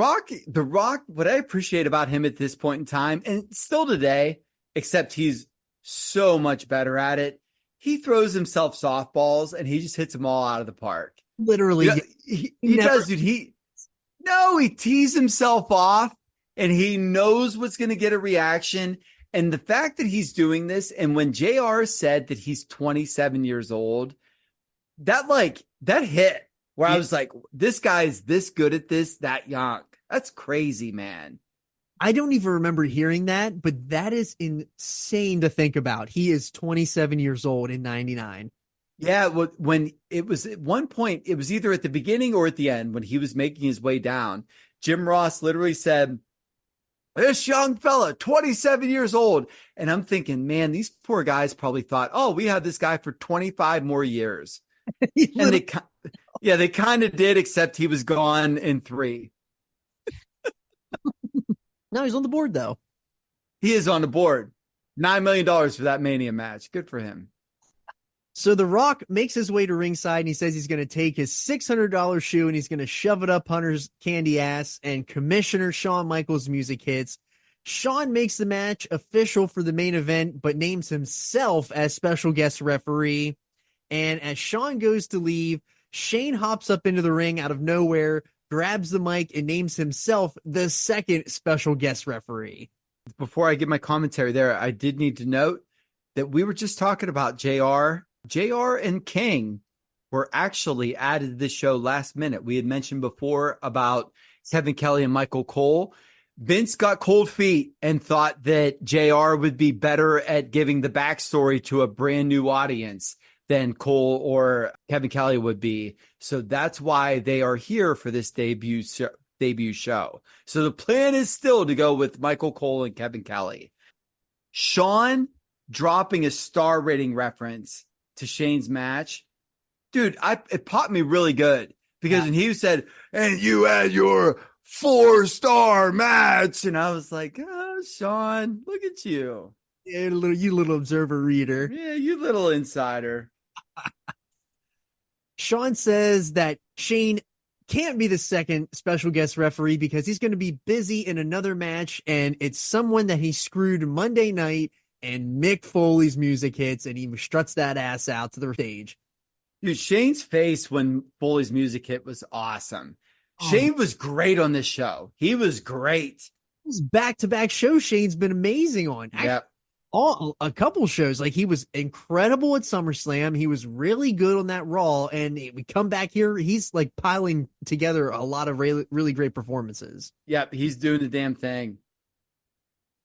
Rock, what I appreciate about him at this point in time, and still today, except he's so much better at it, he throws himself softballs and he just hits them all out of the park. Literally. He does, dude. He tees himself off and he knows what's going to get a reaction. And the fact that he's doing this, and when JR said that he's 27 years old, that hit where I was like, this guy is this good at this, that young. That's crazy, man. I don't even remember hearing that, but that is insane to think about. He is 27 years old in 99. Yeah, well, when it was at one point, it was either at the beginning or at the end when he was making his way down. Jim Ross literally said, "This young fella, 27 years old." And I'm thinking, man, these poor guys probably thought, oh, we have this guy for 25 more years. And they kind of did, except he was gone in 3. No, he's on the board, though. He is on the board. $9 million for that Mania match. Good for him. So The Rock makes his way to ringside, and he says he's going to take his $600 shoe and he's going to shove it up Hunter's candy ass, and Commissioner Shawn Michaels' music hits. Shawn makes the match official for the main event, but names himself as special guest referee. And as Shawn goes to leave, Shane hops up into the ring out of nowhere, grabs the mic, and names himself the second special guest referee. Before I give my commentary there, I did need to note that we were just talking about JR and King were actually added to this show last minute. We had mentioned before about Kevin Kelly and Michael Cole. Vince got cold feet and thought that JR would be better at giving the backstory to a brand new audience than Cole or Kevin Kelly would be. So that's why they are here for this debut show. So the plan is still to go with Michael Cole and Kevin Kelly. Shawn dropping a star rating reference to Shane's match. Dude, it popped me really good because when he said, and you had your 4-star match. And I was like, oh, Shawn, look at you. Yeah, you little observer reader. Yeah, you little insider. Shawn says that Shane can't be the second special guest referee because he's going to be busy in another match, and it's someone that he screwed Monday night, and Mick Foley's music hits, and he struts that ass out to the stage. Dude, Shane's face when Foley's music hit was awesome. Shane was great on this show. He was great. This back-to-back show Shane's been amazing on. Yep. A couple shows. Like, he was incredible at SummerSlam. He was really good on that Raw. And we come back here, he's like piling together a lot of really, really great performances. Yep, he's doing the damn thing.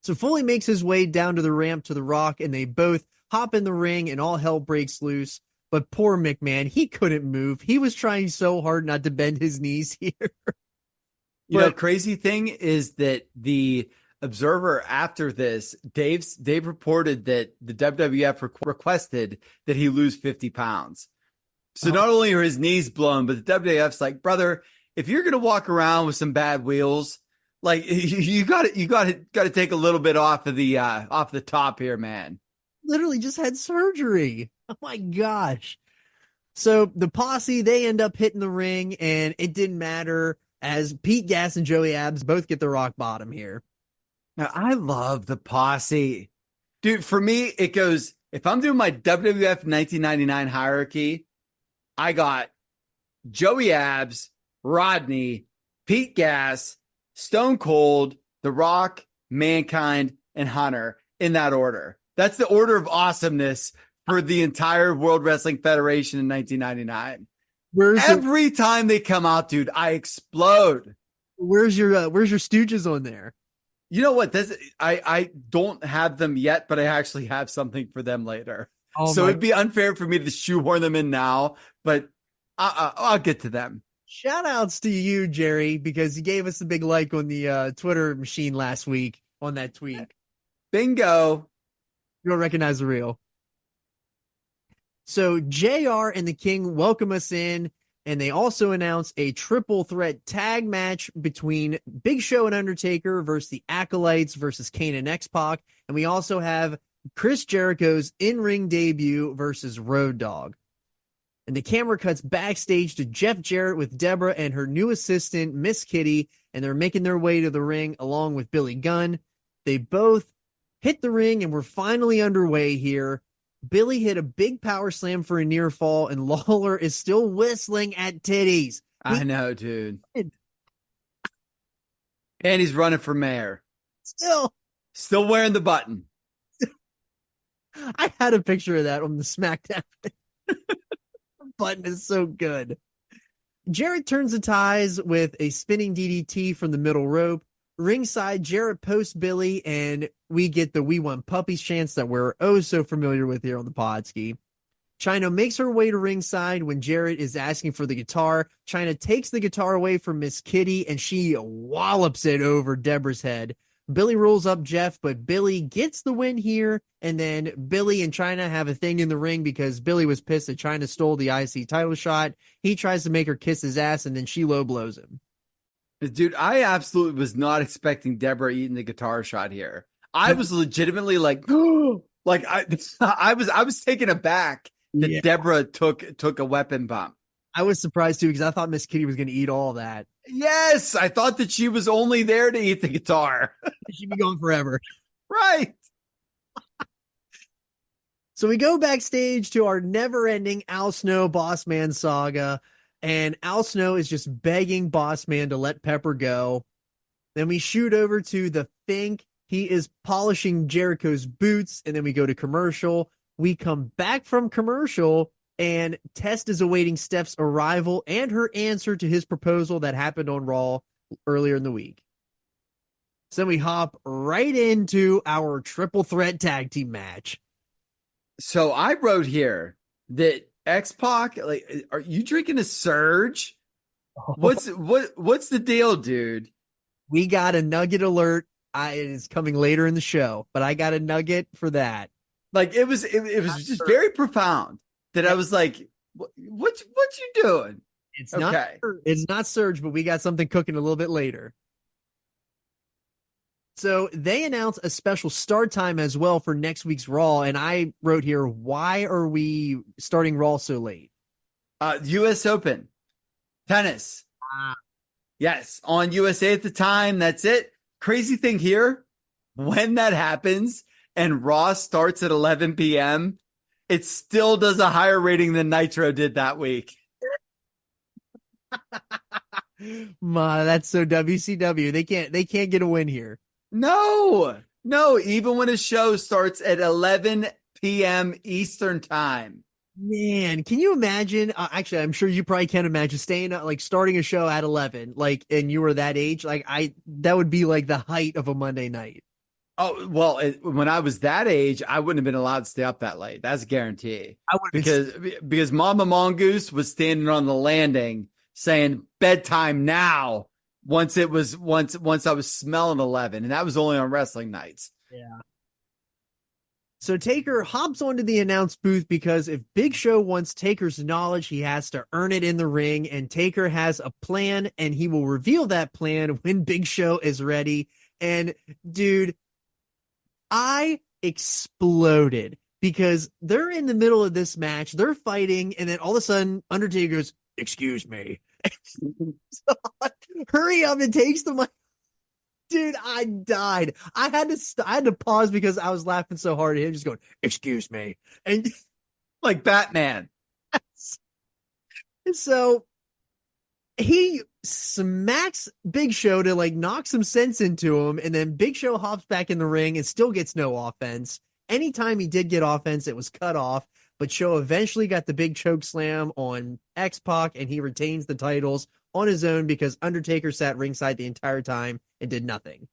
So Foley makes his way down to the ramp to the Rock, and they both hop in the ring, and all hell breaks loose. But poor McMahon, he couldn't move. He was trying so hard not to bend his knees here. You know, crazy thing is that the Observer after this, Dave reported that the WWF requested that he lose 50 pounds. So not only are his knees blown, but the WWF's like, brother, if you're going to walk around with some bad wheels, like you got to take a little bit off the top here, man. Literally just had surgery. Oh my gosh. So the posse, they end up hitting the ring, and it didn't matter as Pete Gas and Joey Abs both get the rock bottom here. Now, I love the posse. Dude, for me, it goes, if I'm doing my WWF 1999 hierarchy, I got Joey Abs, Rodney, Pete Gas, Stone Cold, The Rock, Mankind, and Hunter in that order. That's the order of awesomeness for the entire World Wrestling Federation in 1999. Every time they come out, dude, I explode. Where's your Stooges on there? You know what? I don't have them yet, but I actually have something for them later. So it'd be unfair for me to shoehorn them in now, but I'll get to them. Shout outs to you, Jerry, because you gave us a big like on the Twitter machine last week on that tweet. Bingo. You don't recognize the reel. So JR and the King welcome us in, and they also announce a triple threat tag match between Big Show and Undertaker versus the Acolytes versus Kane and X-Pac. And we also have Chris Jericho's in-ring debut versus Road Dogg. And the camera cuts backstage to Jeff Jarrett with Deborah and her new assistant, Miss Kitty, and they're making their way to the ring along with Billy Gunn. They both hit the ring, and we're finally underway here. Billy hit a big power slam for a near fall, and Lawler is still whistling at titties. I know, dude. And he's running for mayor. Still wearing the button. I had a picture of that on the Smackdown. The button is so good. Jarrett turns the ties with a spinning DDT from the middle rope. Ringside, Jarrett posts Billy, and we get the "We Want Puppies" chants that we're so familiar with here on the Podski. Chyna makes her way to ringside when Jarrett is asking for the guitar. Chyna takes the guitar away from Miss Kitty, and she wallops it over Deborah's head. Billy rolls up Jeff, but Billy gets the win here, and then Billy and Chyna have a thing in the ring because Billy was pissed that Chyna stole the IC title shot. He tries to make her kiss his ass, and then she low blows him. Dude, I absolutely was not expecting Deborah eating the guitar shot here. I was legitimately like, like I was taken aback that Deborah took a weapon bump. I was surprised too because I thought Miss Kitty was going to eat all that. Yes, I thought that she was only there to eat the guitar. She'd be gone forever. Right. So we go backstage to our never-ending Al Snow Boss Man saga. And Al Snow is just begging Boss Man to let Pepper go. Then we shoot over to the Fink. He is polishing Jericho's boots. And then we go to commercial. We come back from commercial. And Test is awaiting Steph's arrival and her answer to his proposal that happened on Raw earlier in the week. So we hop right into our triple threat tag team match. So I wrote here that X-Pac, like, are you drinking a Surge? What's the deal, dude? We got a nugget alert. It is coming later in the show, but I got a nugget for that. Like it was just very profound that I was like, what you doing? It's not Surge, but we got something cooking a little bit later. So they announced a special start time as well for next week's Raw. And I wrote here, why are we starting Raw so late? US Open tennis. Yes, on USA at the time. That's it. Crazy thing here, when that happens and Raw starts at 11 p.m., it still does a higher rating than Nitro did that week. That's so WCW. They can't get a win here. No, even when a show starts at 11 p.m. Eastern time. Man, can you imagine? Actually, I'm sure you probably can imagine staying up, like starting a show at 11, like, and you were that age. Like that would be like the height of a Monday night. Oh, well, when I was that age, I wouldn't have been allowed to stay up that late. That's a guarantee. Because Mama Mongoose was standing on the landing saying bedtime now. Once I was smelling 11, and that was only on wrestling nights. Yeah. So Taker hops onto the announce booth because if Big Show wants Taker's knowledge, he has to earn it in the ring, and Taker has a plan, and he will reveal that plan when Big Show is ready. And dude, I exploded because they're in the middle of this match, they're fighting, and then all of a sudden Undertaker goes, "Excuse me." So, hurry up and takes the mic. Dude, I died. I had to pause because I was laughing so hard at him just going, "Excuse me." And like Batman. So he smacks Big Show to like knock some sense into him, and then Big Show hops back in the ring and still gets no offense. Anytime he did get offense, it was cut off. But Show eventually got the big choke slam on X-Pac, and he retains the titles on his own because Undertaker sat ringside the entire time and did nothing.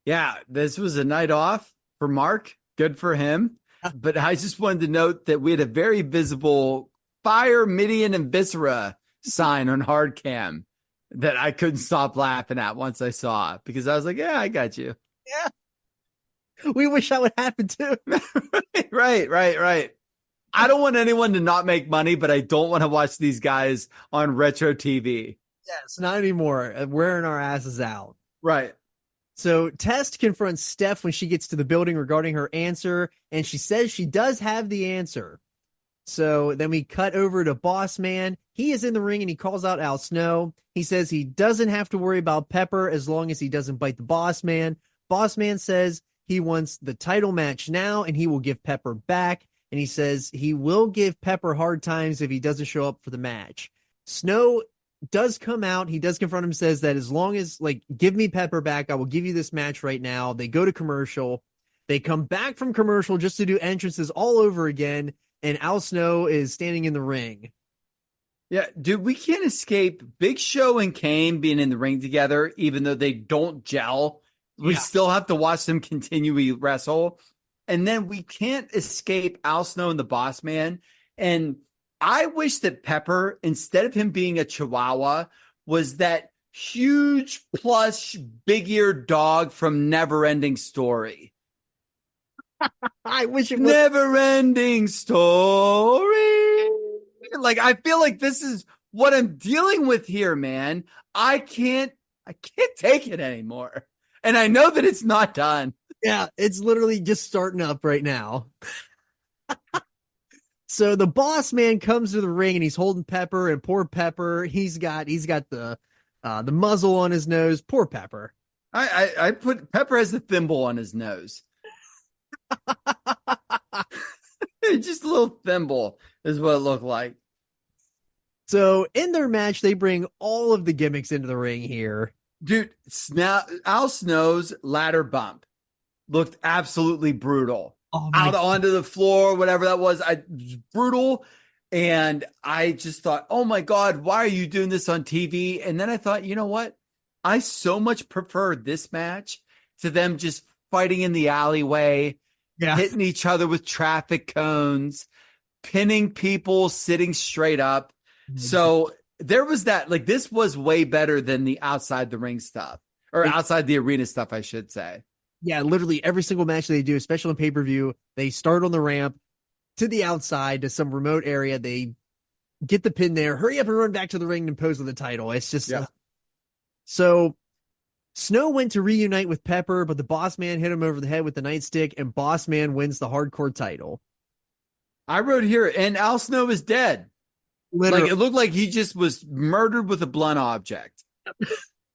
Yeah, this was a night off for Mark. Good for him. But I just wanted to note that we had a very visible Fire, Midian, and Viscera sign on hard cam that I couldn't stop laughing at once I saw it because I was like, yeah, I got you. Yeah. We wish that would happen too. Right. I don't want anyone to not make money, but I don't want to watch these guys on retro TV. Yes, not anymore. Wearing our asses out. Right. So Test confronts Steph when she gets to the building regarding her answer, and she says she does have the answer. So then we cut over to Boss Man. He is in the ring and he calls out Al Snow. He says he doesn't have to worry about Pepper as long as he doesn't bite the Boss Man. Boss Man says he wants the title match now and he will give Pepper back. And he says he will give Pepper hard times if he doesn't show up for the match. Snow does come out. He does confront him, says that as long as, like, give me Pepper back, I will give you this match right now. They go to commercial. They come back from commercial just to do entrances all over again. And Al Snow is standing in the ring. Yeah, dude, we can't escape Big Show and Kane being in the ring together, even though they don't gel. We still have to watch them continually wrestle. And then we can't escape Al Snow and the Boss Man. And I wish that Pepper, instead of him being a Chihuahua, was that huge plush, big-eared dog from Never-Ending Story. I wish it was Never-Ending Story. Like, I feel like this is what I'm dealing with here, man. I can't take it anymore. And I know that it's not done. Yeah, it's literally just starting up right now. So the Boss Man comes to the ring and he's holding Pepper, and poor Pepper, he's got the muzzle on his nose. Poor Pepper. I put Pepper has the thimble on his nose. Just a little thimble is what it looked like. So in their match, they bring all of the gimmicks into the ring here. Dude, Al Snow's ladder bump looked absolutely brutal. Oh Out onto the floor, whatever that was. Brutal. And I just thought, oh my God, why are you doing this on TV? And then I thought, you know what? I so much prefer this match to them just fighting in the alleyway, hitting each other with traffic cones, pinning people, sitting straight up. So there was that, like, this was way better than the outside the ring stuff, or outside the arena stuff, I should say. Yeah, literally every single match they do, especially on pay-per-view, they start on the ramp to the outside to some remote area. They get the pin there, hurry up and run back to the ring and pose with the title. It's just so Snow went to reunite with Pepper, but the Boss Man hit him over the head with the nightstick, and Boss Man wins the hardcore title. I wrote here, and Al Snow is dead. Literally. Like, it looked like he just was murdered with a blunt object.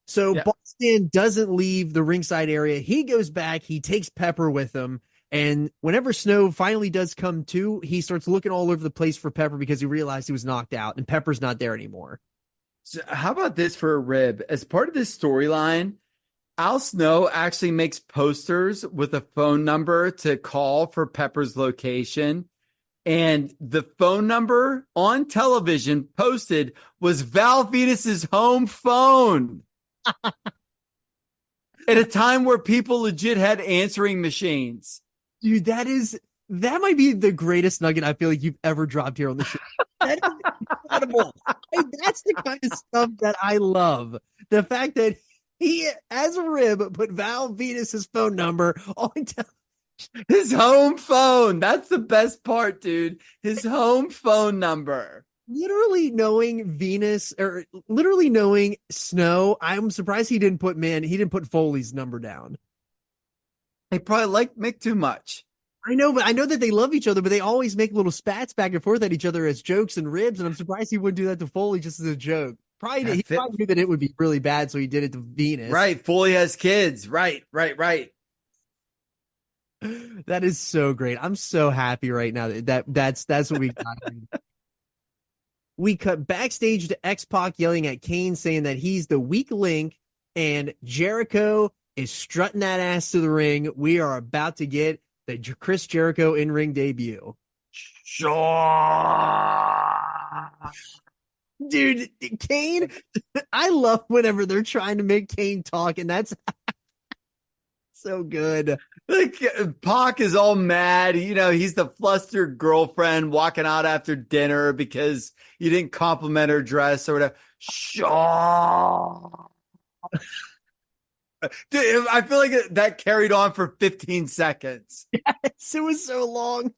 So Boss Man doesn't leave the ringside area. He goes back. He takes Pepper with him. And whenever Snow finally does come to, he starts looking all over the place for Pepper because he realized he was knocked out and Pepper's not there anymore. So how about this for a rib? As part of this storyline, Al Snow actually makes posters with a phone number to call for Pepper's location. And the phone number on television posted was Val Venus's home phone. At a time where people legit had answering machines. Dude, that might be the greatest nugget I feel like you've ever dropped here on the show. That is incredible. That's the kind of stuff that I love. The fact that he, as a rib, put Val Venus's phone number on his home phone. That's the best part, dude. His home phone number. Literally knowing Venus, or literally knowing Snow, I'm surprised he didn't put Foley's number down. They probably like Mick too much. I know, but I know that they love each other, but they always make little spats back and forth at each other as jokes and ribs, and I'm surprised he wouldn't do that to Foley just as a joke. He probably knew that it would be really bad, so he did it to Venus. Right, Foley has kids. Right. That is so great. I'm so happy right now that's what we got. We cut backstage to X-Pac yelling at Kane, saying that he's the weak link, and Jericho is strutting that ass to the ring. We are about to get the Chris Jericho in-ring debut. Dude, Kane, I love whenever they're trying to make Kane talk, and that's so good. Like, Pac is all mad. You know, he's the flustered girlfriend walking out after dinner because you didn't compliment her dress or whatever. Dude, I feel like that carried on for 15 seconds. Yes, it was so long.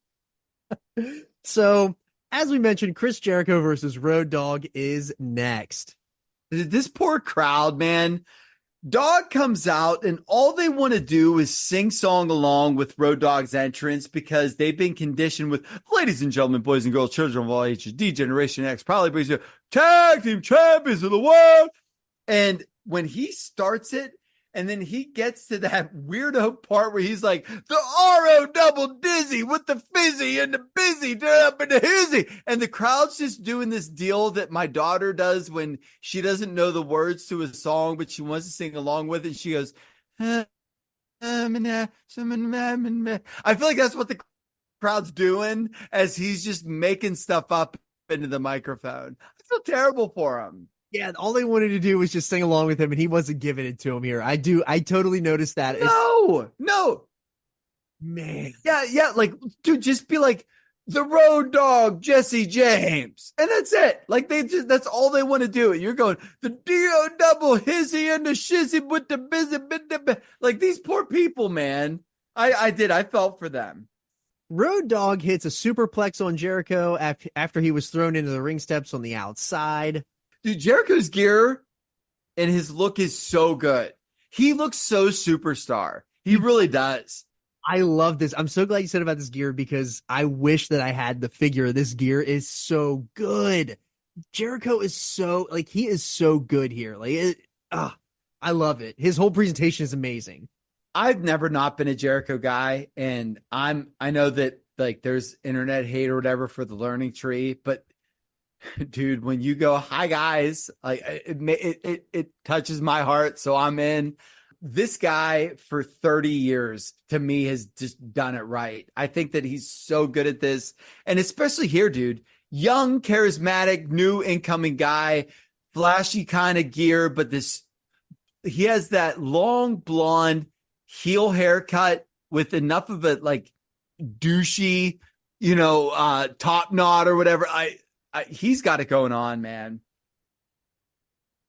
So, as we mentioned, Chris Jericho versus Road Dogg is next. This poor crowd, man. Dog comes out and all they want to do is sing song along with Road Dogg's entrance because they've been conditioned with, ladies and gentlemen, boys and girls, children of all ages, D Generation X, probably brings you tag team champions of the world. And when he starts it, and then he gets to that weirdo part where he's like, the RO double dizzy with the fizzy and the busy up and the hizzy. And the crowd's just doing this deal that my daughter does when she doesn't know the words to a song, but she wants to sing along with it. She goes, I feel like that's what the crowd's doing as he's just making stuff up into the microphone. I feel terrible for him. Yeah, all they wanted to do was just sing along with him, and he wasn't giving it to him here. I totally noticed that. No. Man. Yeah. Like, dude, just be like, the Road Dogg, Jesse James. And that's it. Like, that's all they want to do. And you're going, the D-O double hizzy and the shizzy with the busy. Like, these poor people, man. I felt for them. Road Dogg hits a superplex on Jericho after he was thrown into the ring steps on the outside. Dude, Jericho's gear and his look is so good. He looks so superstar. He really does. I love this. I'm so glad you said about this gear because I wish that I had the figure. This gear is so good. Jericho is so, like, he is so good here. I love it. His whole presentation is amazing. I've never not been a Jericho guy, and I know that, like, there's internet hate or whatever for the learning tree, but dude, when you go, hi guys, like it touches my heart. So I'm in. This guy for 30 years to me has just done it right. I think that he's so good at this. And especially here, dude, young, charismatic, new incoming guy, flashy kind of gear, but he has that long blonde heel haircut with enough of a like douchey, top knot or whatever. He's got it going on, man.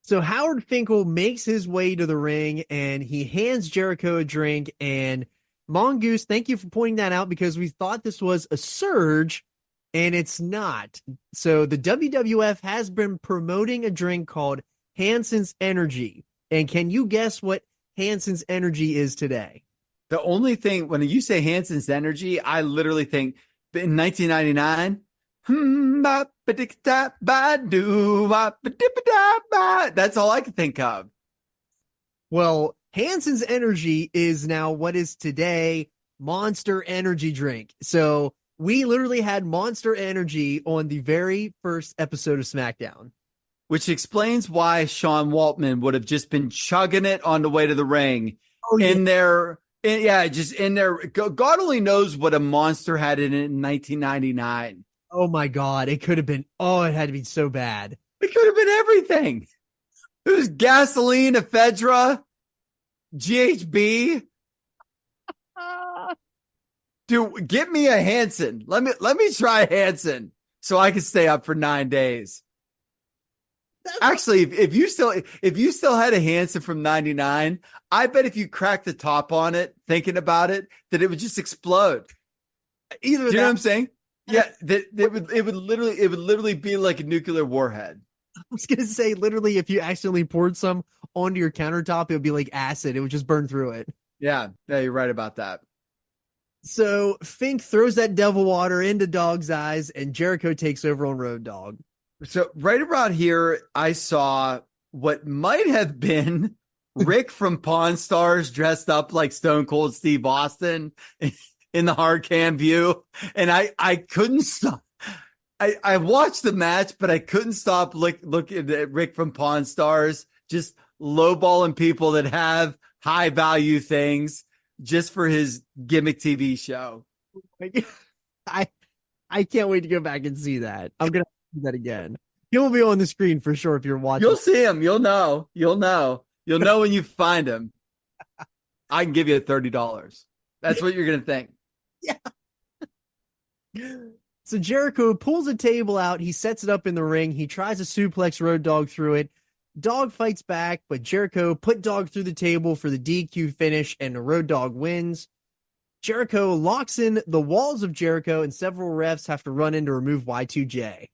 So Howard Finkel makes his way to the ring and he hands Jericho a drink. And Mongoose, thank you for pointing that out because we thought this was a surge and it's not. So the WWF has been promoting a drink called Hansen's Energy. And can you guess what Hansen's Energy is today? The only thing, when you say Hansen's Energy, I literally think in 1999, that's all I can think of. Well, Hansen's Energy is now what is today Monster Energy drink. So we literally had Monster Energy on the very first episode of SmackDown. Which explains why Sean Waltman would have just been chugging it on the way to the ring. Oh, yeah. Just in there. God only knows what a Monster had in it in 1999. Oh my God. It could have been, it had to be so bad. It could have been everything. It was gasoline, ephedra, GHB. Dude, get me a Hansen. Let me try Hansen so I can stay up for 9 days. Actually, if you still had a Hansen from 99, I bet if you cracked the top on it, thinking about it, that it would just explode. Do you know what I'm saying? Yeah, it would literally be like a nuclear warhead. I was gonna say, literally, if you accidentally poured some onto your countertop, it would be like acid. It would just burn through it. Yeah, you're right about that. So Fink throws that devil water into Dog's eyes, and Jericho takes over on Road Dogg. So right around here, I saw what might have been Rick from Pawn Stars dressed up like Stone Cold Steve Austin in the hard cam view. And I couldn't stop. I watched the match, but I couldn't stop looking at Rick from Pawn Stars, just lowballing people that have high value things just for his gimmick TV show. I can't wait to go back and see that. I'm going to do that again. He'll be on the screen for sure if you're watching. You'll see him. You'll know when you find him. I can give you $30. That's what you're going to think. Yeah. So Jericho pulls a table out. He sets it up in the ring. He tries to suplex Road Dogg through it. Dogg fights back, but Jericho put Dogg through the table for the DQ finish, and the Road Dogg wins. Jericho locks in the walls of Jericho, and several refs have to run in to remove Y2J.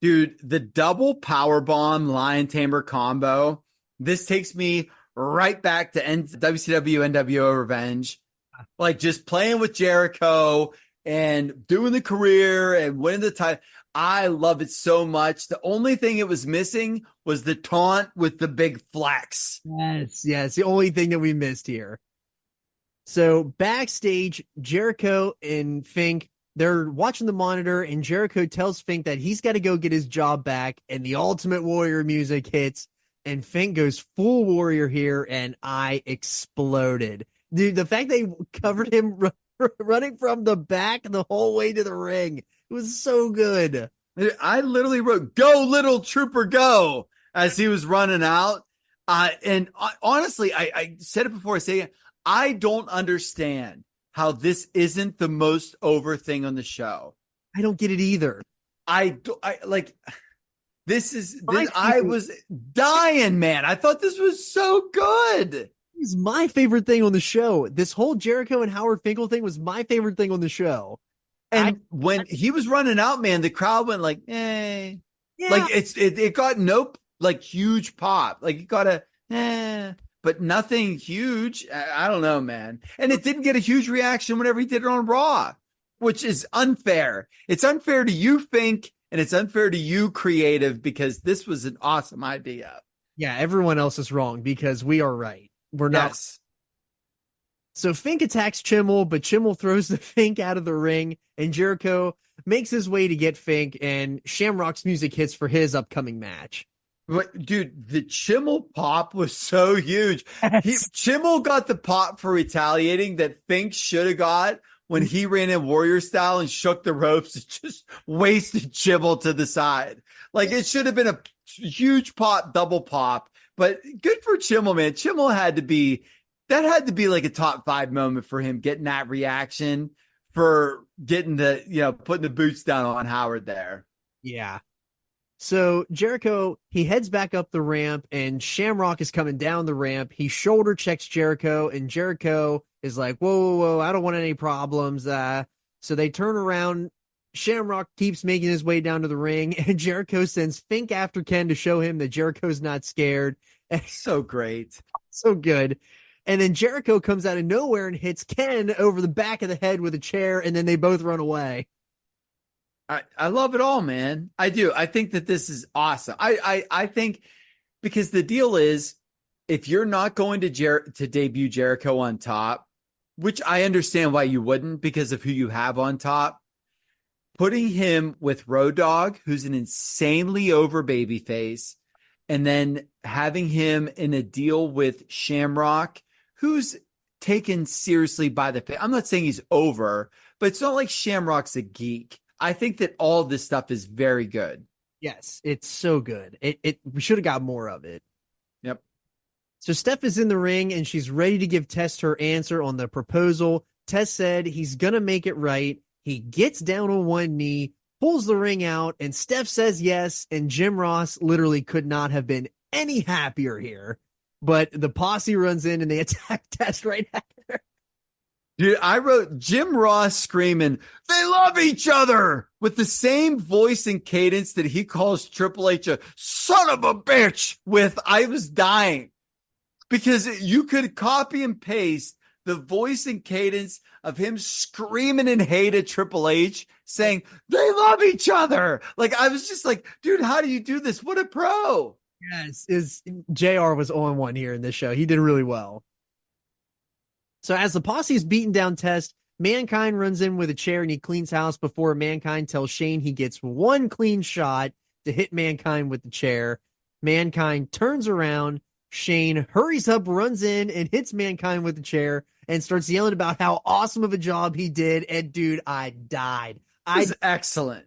Dude, the double powerbomb Lion Tamer combo. This takes me right back to WCW NWO Revenge. Like just playing with Jericho and doing the career and winning the title. I love it so much. The only thing it was missing was the taunt with the big flex. Yes. The only thing that we missed here. So backstage, Jericho and Fink, they're watching the monitor, and Jericho tells Fink that he's got to go get his job back, and the Ultimate Warrior music hits, and Fink goes full Warrior here, and I exploded. Dude, the fact they covered him running from the back the whole way to the ring, it was so good. I literally wrote, "Go, little trooper, go," as he was running out. And honestly, I said it before, I say it, I don't understand how this isn't the most over thing on the show. I don't get it either. I was dying, man. I thought this was so good. It's my favorite thing on the show. This whole Jericho and Howard Finkel thing was my favorite thing on the show. And when he was running out, man, the crowd went like, eh. Yeah. Like it got no like huge pop. Like it got a but nothing huge. I don't know, man. And it didn't get a huge reaction whenever he did it on Raw, which is unfair. It's unfair to you, Fink, and it's unfair to you, Creative, because this was an awesome idea. Yeah, everyone else is wrong because we are right. We're not. Yes. So Fink attacks Chimmel, but Chimmel throws the Fink out of the ring, and Jericho makes his way to get Fink, and Shamrock's music hits for his upcoming match. But dude, the Chimmel pop was so huge. Yes. Chimmel got the pop for retaliating that Fink should have got when he ran in Warrior style and shook the ropes and just wasted Chibble to the side. Like it should have been a huge pop, double pop, but good for Chibble, man. Chibble had to be like a top 5 moment for him, getting that reaction, for getting putting the boots down on Howard there. Yeah. So Jericho, he heads back up the ramp and Shamrock is coming down the ramp. He shoulder checks Jericho and Jericho is like, whoa, I don't want any problems. So they turn around. Shamrock keeps making his way down to the ring and Jericho sends Fink after Ken to show him that Jericho's not scared. So great. So good. And then Jericho comes out of nowhere and hits Ken over the back of the head with a chair, and then they both run away. I love it all, man. I do. I think that this is awesome. I think because the deal is, if you're not going to debut Jericho on top, which I understand why you wouldn't because of who you have on top, putting him with Road Dogg, who's an insanely over babyface, and then having him in a deal with Shamrock, who's taken seriously by the fan. I'm not saying he's over, but it's not like Shamrock's a geek. I think that all this stuff is very good. Yes, it's so good. We should have got more of it. Yep. So Steph is in the ring and she's ready to give Test her answer on the proposal. Test said he's going to make it right. He gets down on one knee, pulls the ring out, and Steph says yes. And Jim Ross literally could not have been any happier here. But the posse runs in and they attack Test right after. Dude, I wrote Jim Ross screaming, "They love each other," with the same voice and cadence that he calls Triple H a son of a bitch with. I was dying because you could copy and paste the voice and cadence of him screaming in hate at Triple H saying, "They love each other." Like, I was just like, dude, how do you do this? What a pro. Yes, JR was on one here in this show. He did really well. So as the posse is beating down Test, Mankind runs in with a chair and he cleans house before Mankind tells Shane he gets one clean shot to hit Mankind with the chair. Mankind turns around. Shane hurries up, runs in, and hits Mankind with the chair and starts yelling about how awesome of a job he did. And dude, I died. It was excellent.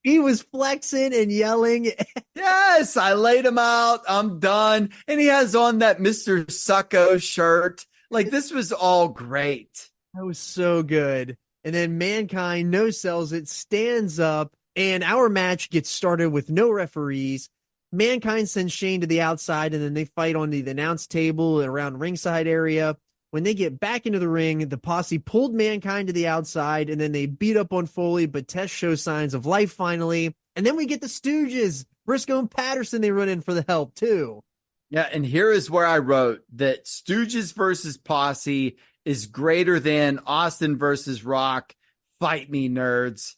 He was flexing and yelling. Yes, I laid him out. I'm done. And he has on that Mr. Sucko shirt. Like, this was all great. That was so good. And then Mankind no-sells it, stands up, and our match gets started with no referees. Mankind sends Shane to the outside, and then they fight on the announce table around ringside area. When they get back into the ring, the posse pulled Mankind to the outside, and then they beat up on Foley, but Test shows signs of life finally. And then we get the Stooges. Briscoe and Patterson, they run in for the help, too. Yeah, and here is where I wrote that Stooges versus Posse is greater than Austin versus Rock. Fight me, nerds.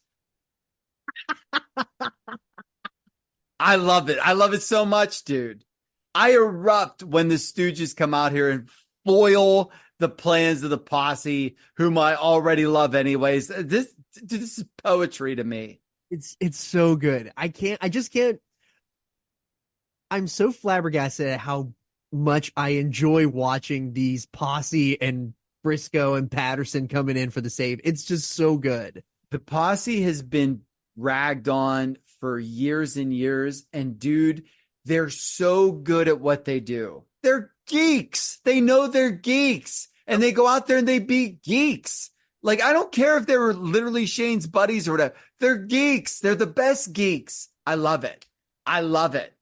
I love it. I love it so much, dude. I erupt when the Stooges come out here and foil the plans of the Posse, whom I already love anyways. This is poetry to me. It's so good. I just can't. I'm so flabbergasted at how much I enjoy watching these Posse and Briscoe and Patterson coming in for the save. It's just so good. The Posse has been ragged on for years and years. And dude, they're so good at what they do. They're geeks. They know they're geeks. And they go out there and they beat geeks. Like, I don't care if they were literally Shane's buddies or whatever. They're geeks. They're the best geeks. I love it. I love it.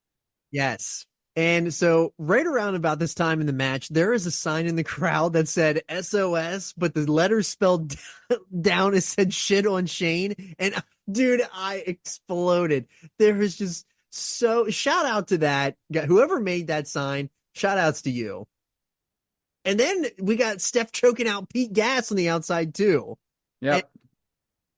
Yes. And so right around about this time in the match, there is a sign in the crowd that said SOS, but the letters spelled down, it said shit on Shane. And dude, I exploded. There is just shout out to that. Whoever made that sign, shout outs to you. And then we got Steph choking out Pete Gas on the outside too. Yeah.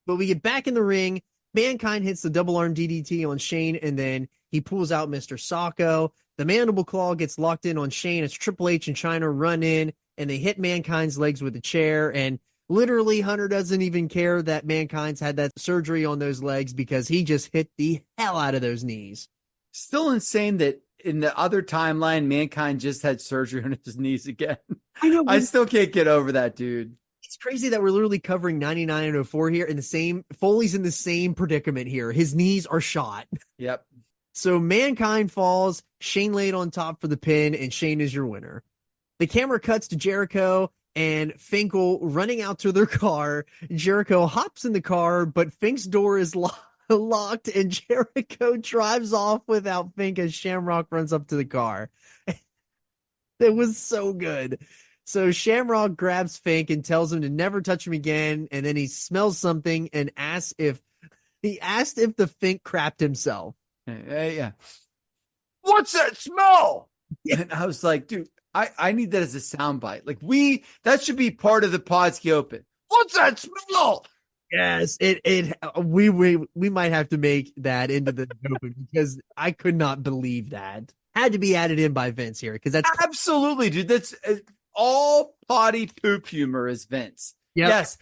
But we get back in the ring. Mankind hits the double arm DDT on Shane, and then he pulls out Mr. Socko. The mandible claw gets locked in on Shane as Triple H and Chyna run in, and they hit Mankind's legs with a chair. And literally, Hunter doesn't even care that Mankind's had that surgery on those legs because he just hit the hell out of those knees. Still insane that in the other timeline, Mankind just had surgery on his knees again. I know. I still can't get over that, dude. It's crazy that we're literally covering 99 and 04 here in the same, Foley's in the same predicament here. His knees are shot. Yep. So Mankind falls, Shane laid on top for the pin, and Shane is your winner. The camera cuts to Jericho and Finkel running out to their car. Jericho hops in the car, but Fink's door is locked, and Jericho drives off without Fink as Shamrock runs up to the car. It was so good. So Shamrock grabs Fink and tells him to never touch him again, and then he smells something and asks if the Fink crapped himself. Yeah. What's that smell? And I was like, dude, I need that as a soundbite. Like that should be part of the Podski Open. What's that smell? Yes, we might have to make that into the Open because I could not believe that. Had to be added in by Vince here because that's absolutely, dude. That's all potty poop humor is Vince. Yep. Yes,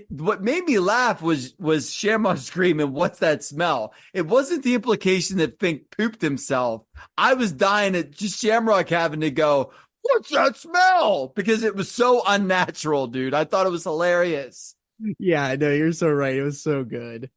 what made me laugh was Shamrock screaming, "What's that smell?" It wasn't the implication that Fink pooped himself. I was dying at just Shamrock having to go, "What's that smell?" because it was so unnatural, dude. I thought it was hilarious. Yeah, no, you're so right. It was so good.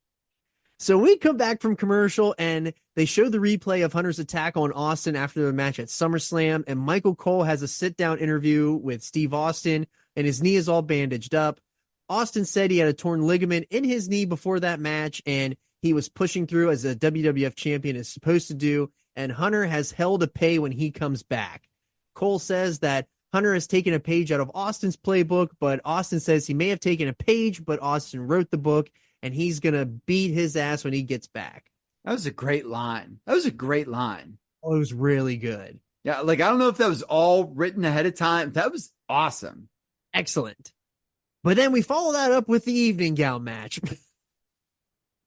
So we come back from commercial and they show the replay of Hunter's attack on Austin after the match at SummerSlam, and Michael Cole has a sit-down interview with Steve Austin, and his knee is all bandaged up. Austin said he had a torn ligament in his knee before that match, and he was pushing through as a WWF champion is supposed to do, and Hunter has hell to pay when he comes back. Cole says that Hunter has taken a page out of Austin's playbook, but Austin says he may have taken a page, but Austin wrote the book, and he's going to beat his ass when he gets back. That was a great line. Oh, it was really good. Yeah, like I don't know if that was all written ahead of time. That was awesome. Excellent. But then we follow that up with the evening gown match.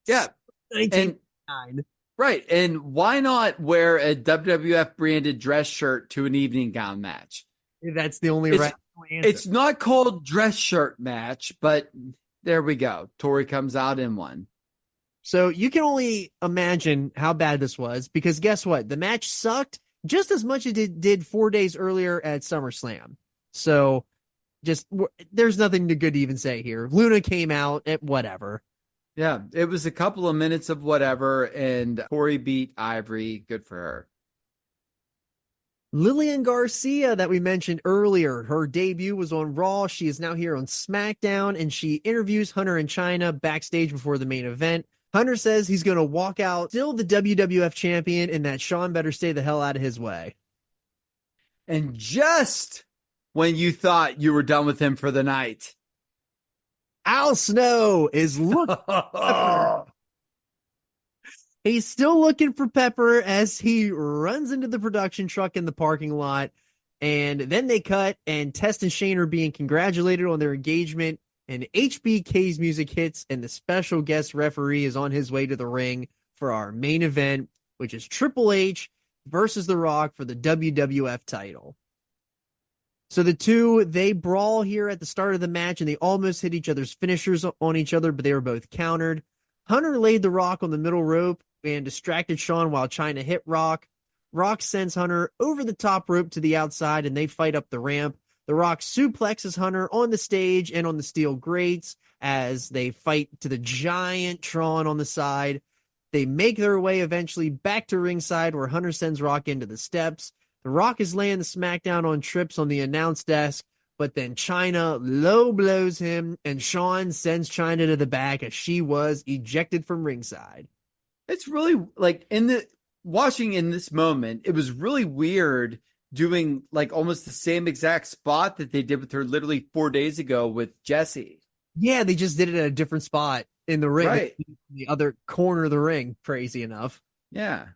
Yeah. 1999. Right. And why not wear a WWF branded dress shirt to an evening gown match? That's the only right answer. It's not called dress shirt match, but there we go. Tori comes out in one. So you can only imagine how bad this was because guess what? The match sucked just as much as it did 4 days earlier at SummerSlam. So there's nothing good to even say here. Luna came out at whatever. Yeah, it was a couple of minutes of whatever, and Tori beat Ivory. Good for her. Lillian Garcia that we mentioned earlier, her debut was on Raw. She is now here on SmackDown, and she interviews Hunter and Chyna backstage before the main event. Hunter says he's going to walk out still the WWF champion and that Shawn better stay the hell out of his way. And just when you thought you were done with him for the night, Al Snow is looking for He's still looking for Pepper as he runs into the production truck in the parking lot. And then they cut, and Test and Shane are being congratulated on their engagement. And HBK's music hits, and the special guest referee is on his way to the ring for our main event, which is Triple H versus The Rock for the WWF title. So the two, they brawl here at the start of the match, and they almost hit each other's finishers on each other, but they were both countered. Hunter laid The Rock on the middle rope and distracted Shawn while Chyna hit Rock. Rock sends Hunter over the top rope to the outside, and they fight up the ramp. The Rock suplexes Hunter on the stage and on the steel grates as they fight to the giant Tron on the side. They make their way eventually back to ringside where Hunter sends Rock into the steps. The Rock is laying the smackdown on trips on the announce desk, but then Chyna low blows him, and Shawn sends Chyna to the back as she was ejected from ringside. It's really like watching in this moment, it was really weird doing like almost the same exact spot that they did with her literally 4 days ago with Jesse. Yeah, they just did it at a different spot in the ring, right? The other corner of the ring, crazy enough. Yeah.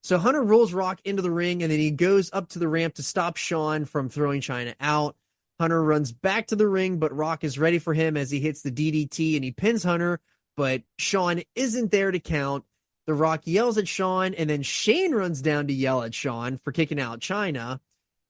So Hunter rolls Rock into the ring, and then he goes up to the ramp to stop Shawn from throwing Chyna out. Hunter runs back to the ring, but Rock is ready for him as he hits the DDT, and he pins Hunter, but Shawn isn't there to count. The Rock yells at Shawn, and then Shane runs down to yell at Shawn for kicking out Chyna.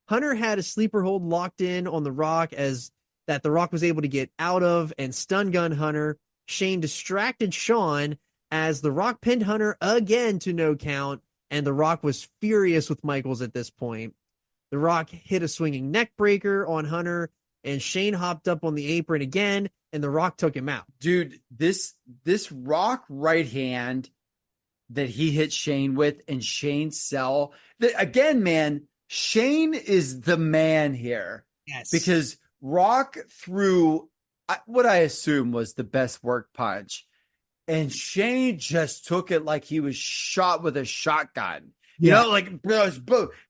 Hunter had a sleeper hold locked in on The Rock that The Rock was able to get out of and stun gun Hunter. Shane distracted Shawn as The Rock pinned Hunter again to no count, and The Rock was furious with Michaels at this point. The Rock hit a swinging neck breaker on Hunter, and Shane hopped up on the apron again, and The Rock took him out. Dude, this Rock right hand that he hit Shane with and Shane sell. Again, man, Shane is the man here. Yes. Because Rock threw what I assume was the best work punch, and Shane just took it like he was shot with a shotgun. You know, like,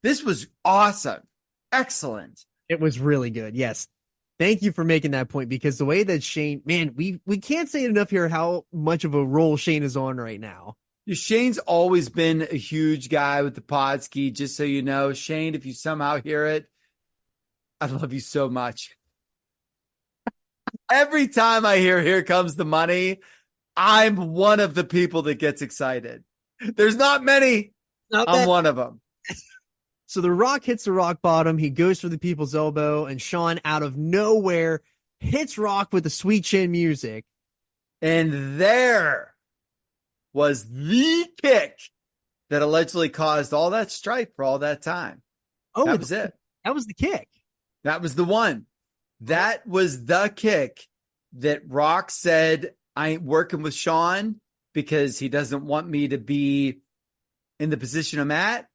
this was awesome. Excellent. It was really good. Yes. Thank you for making that point, because the way that Shane, man, we can't say enough here how much of a role Shane is on right now. Shane's always been a huge guy with the Podski, just so you know. Shane, if you somehow hear it, I love you so much. Every time I hear "Here Comes the Money," I'm one of the people that gets excited. There's not many. I'm one of them. So The Rock hits the rock bottom. He goes for the people's elbow, and Shawn, out of nowhere, hits Rock with the sweet chin music. And there was the kick that allegedly caused all that strife for all that time. Oh, that was it. That was the kick. That was the one. That was the kick that Rock said, I ain't working with Shawn because he doesn't want me to be in the position I'm at.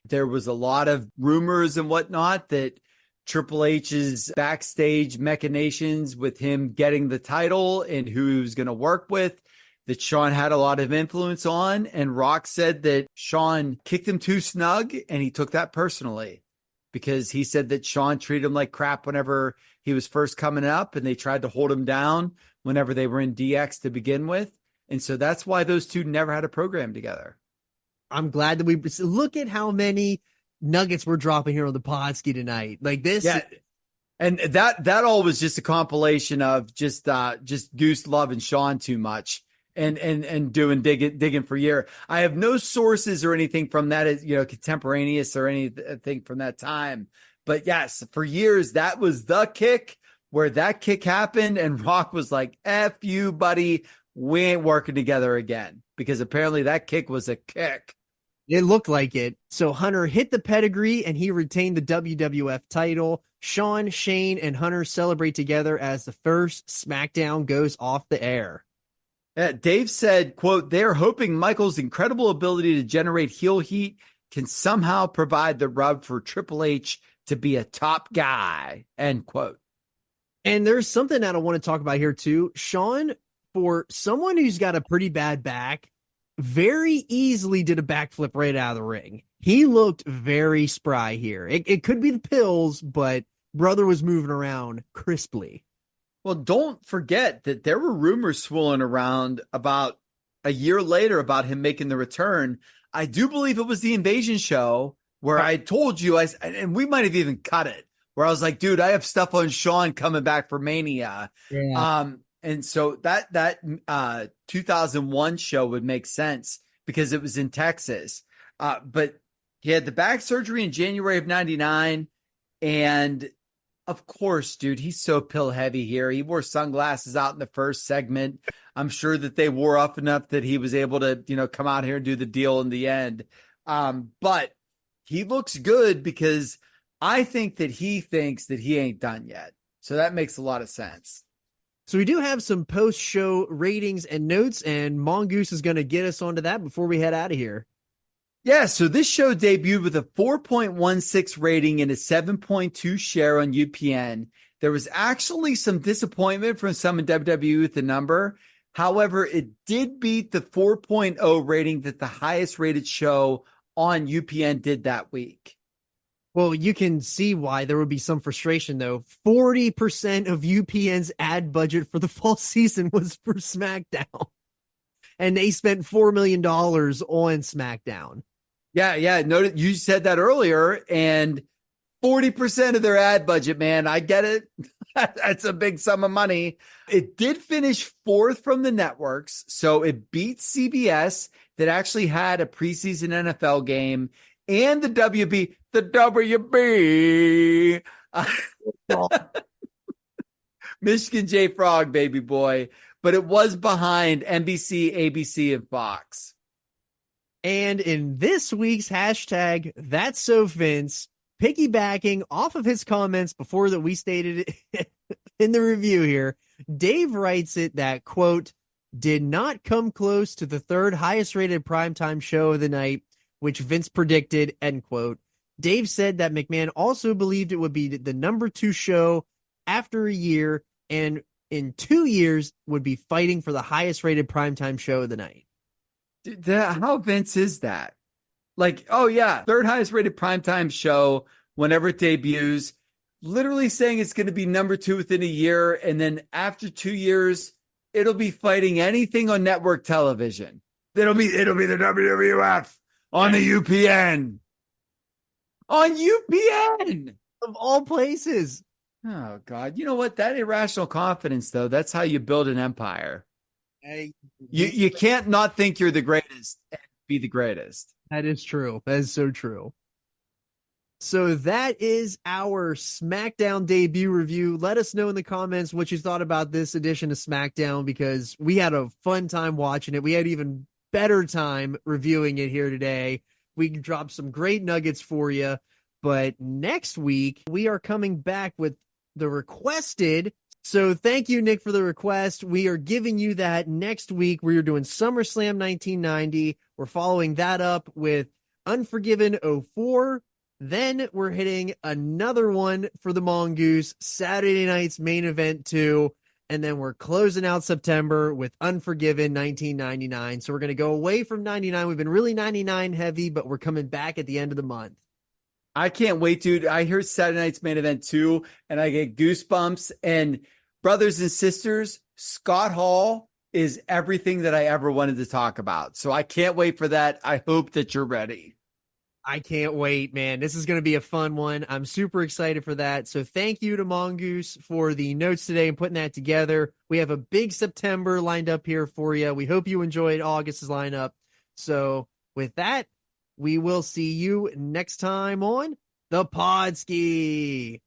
There was a lot of rumors and whatnot that Triple H's backstage machinations with him getting the title and who he was going to work with, that Shawn had a lot of influence on. And Rock said that Shawn kicked him too snug, and he took that personally because he said that Shawn treated him like crap whenever he was first coming up, and they tried to hold him down whenever they were in DX to begin with. And so that's why those two never had a program together. I'm glad that we look at how many nuggets we're dropping here on the Podski tonight. Like this. Yeah. And that all was just a compilation of just Goose loving Shawn too much and doing digging for year. I have no sources or anything from that, contemporaneous or anything from that time. But yes, for years, that was the kick where that kick happened. And Rock was like, F you, buddy. We ain't working together again, because apparently that kick was a kick. It looked like it. So Hunter hit the pedigree and he retained the WWF title. Shawn, Shane, and Hunter celebrate together as the first SmackDown goes off the air. Dave said, quote, they're hoping Michael's incredible ability to generate heel heat can somehow provide the rub for Triple H to be a top guy, end quote. And there's something that I want to talk about here too. Shawn, for someone who's got a pretty bad back, very easily did a backflip right out of the ring. He looked very spry here. It could be the pills, but brother was moving around crisply. Well, don't forget that there were rumors swirling around about a year later about him making the return. I do believe it was the Invasion show where I told you, and we might have even cut it, where I was like, dude, I have stuff on Shawn coming back for Mania. Yeah. And so that 2001 show would make sense because it was in Texas. But he had the back surgery in January of 99. And of course, dude, he's so pill heavy here. He wore sunglasses out in the first segment. I'm sure that they wore up enough that he was able to, come out here and do the deal in the end. But he looks good because I think that he thinks that he ain't done yet. So that makes a lot of sense. So we do have some post-show ratings and notes, and Mongoose is going to get us onto that before we head out of here. Yeah, so this show debuted with a 4.16 rating and a 7.2 share on UPN. There was actually some disappointment from some in WWE with the number. However, it did beat the 4.0 rating that the highest rated show on UPN did that week. Well, you can see why there would be some frustration, though. 40% of UPN's ad budget for the fall season was for SmackDown. And they spent $4 million on SmackDown. Yeah. Noted you said that earlier. And 40% of their ad budget, man. I get it. That's a big sum of money. It did finish fourth from the networks. So it beat CBS that actually had a preseason NFL game, and the WB. Michigan J Frog, baby boy. But it was behind NBC, ABC, and Fox. And in this week's hashtag, That's So Vince, piggybacking off of his comments before that we stated it, in the review here, Dave writes it that, quote, did not come close to the third highest rated primetime show of the night, which Vince predicted, end quote. Dave said that McMahon also believed it would be the number 2 show after a year, and in 2 years would be fighting for the highest rated primetime show of the night. How Vince is that? Like, oh yeah, third highest rated primetime show whenever it debuts, literally saying it's going to be number 2 within a year. And then after 2 years, it'll be fighting anything on network television. It'll be the WWF on the UPN. On UPN! Of all places. Oh, God. You know what? That irrational confidence, though, that's how you build an empire. You can't not think you're the greatest and be the greatest. That is true. That is so true. So that is our SmackDown debut review. Let us know in the comments what you thought about this edition of SmackDown, because we had a fun time watching it. We had even better time reviewing it here today. We can drop some great nuggets for you. But next week, we are coming back with the requested. So thank you, Nick, for the request. We are giving you that next week. We are doing SummerSlam 1990. We're following that up with Unforgiven 04. Then we're hitting another one for the Mongoose, Saturday night's main event 2. And then we're closing out September with Unforgiven 1999. So we're going to go away from 99. We've been really 99 heavy, but we're coming back at the end of the month. I can't wait, dude. I hear Saturday night's main event 2, and I get goosebumps. And brothers and sisters, Scott Hall is everything that I ever wanted to talk about. So I can't wait for that. I hope that you're ready. I can't wait, man. This is going to be a fun one. I'm super excited for that. So thank you to Mongoose for the notes today and putting that together. We have a big September lined up here for you. We hope you enjoyed August's lineup. So with that, we will see you next time on the Podski.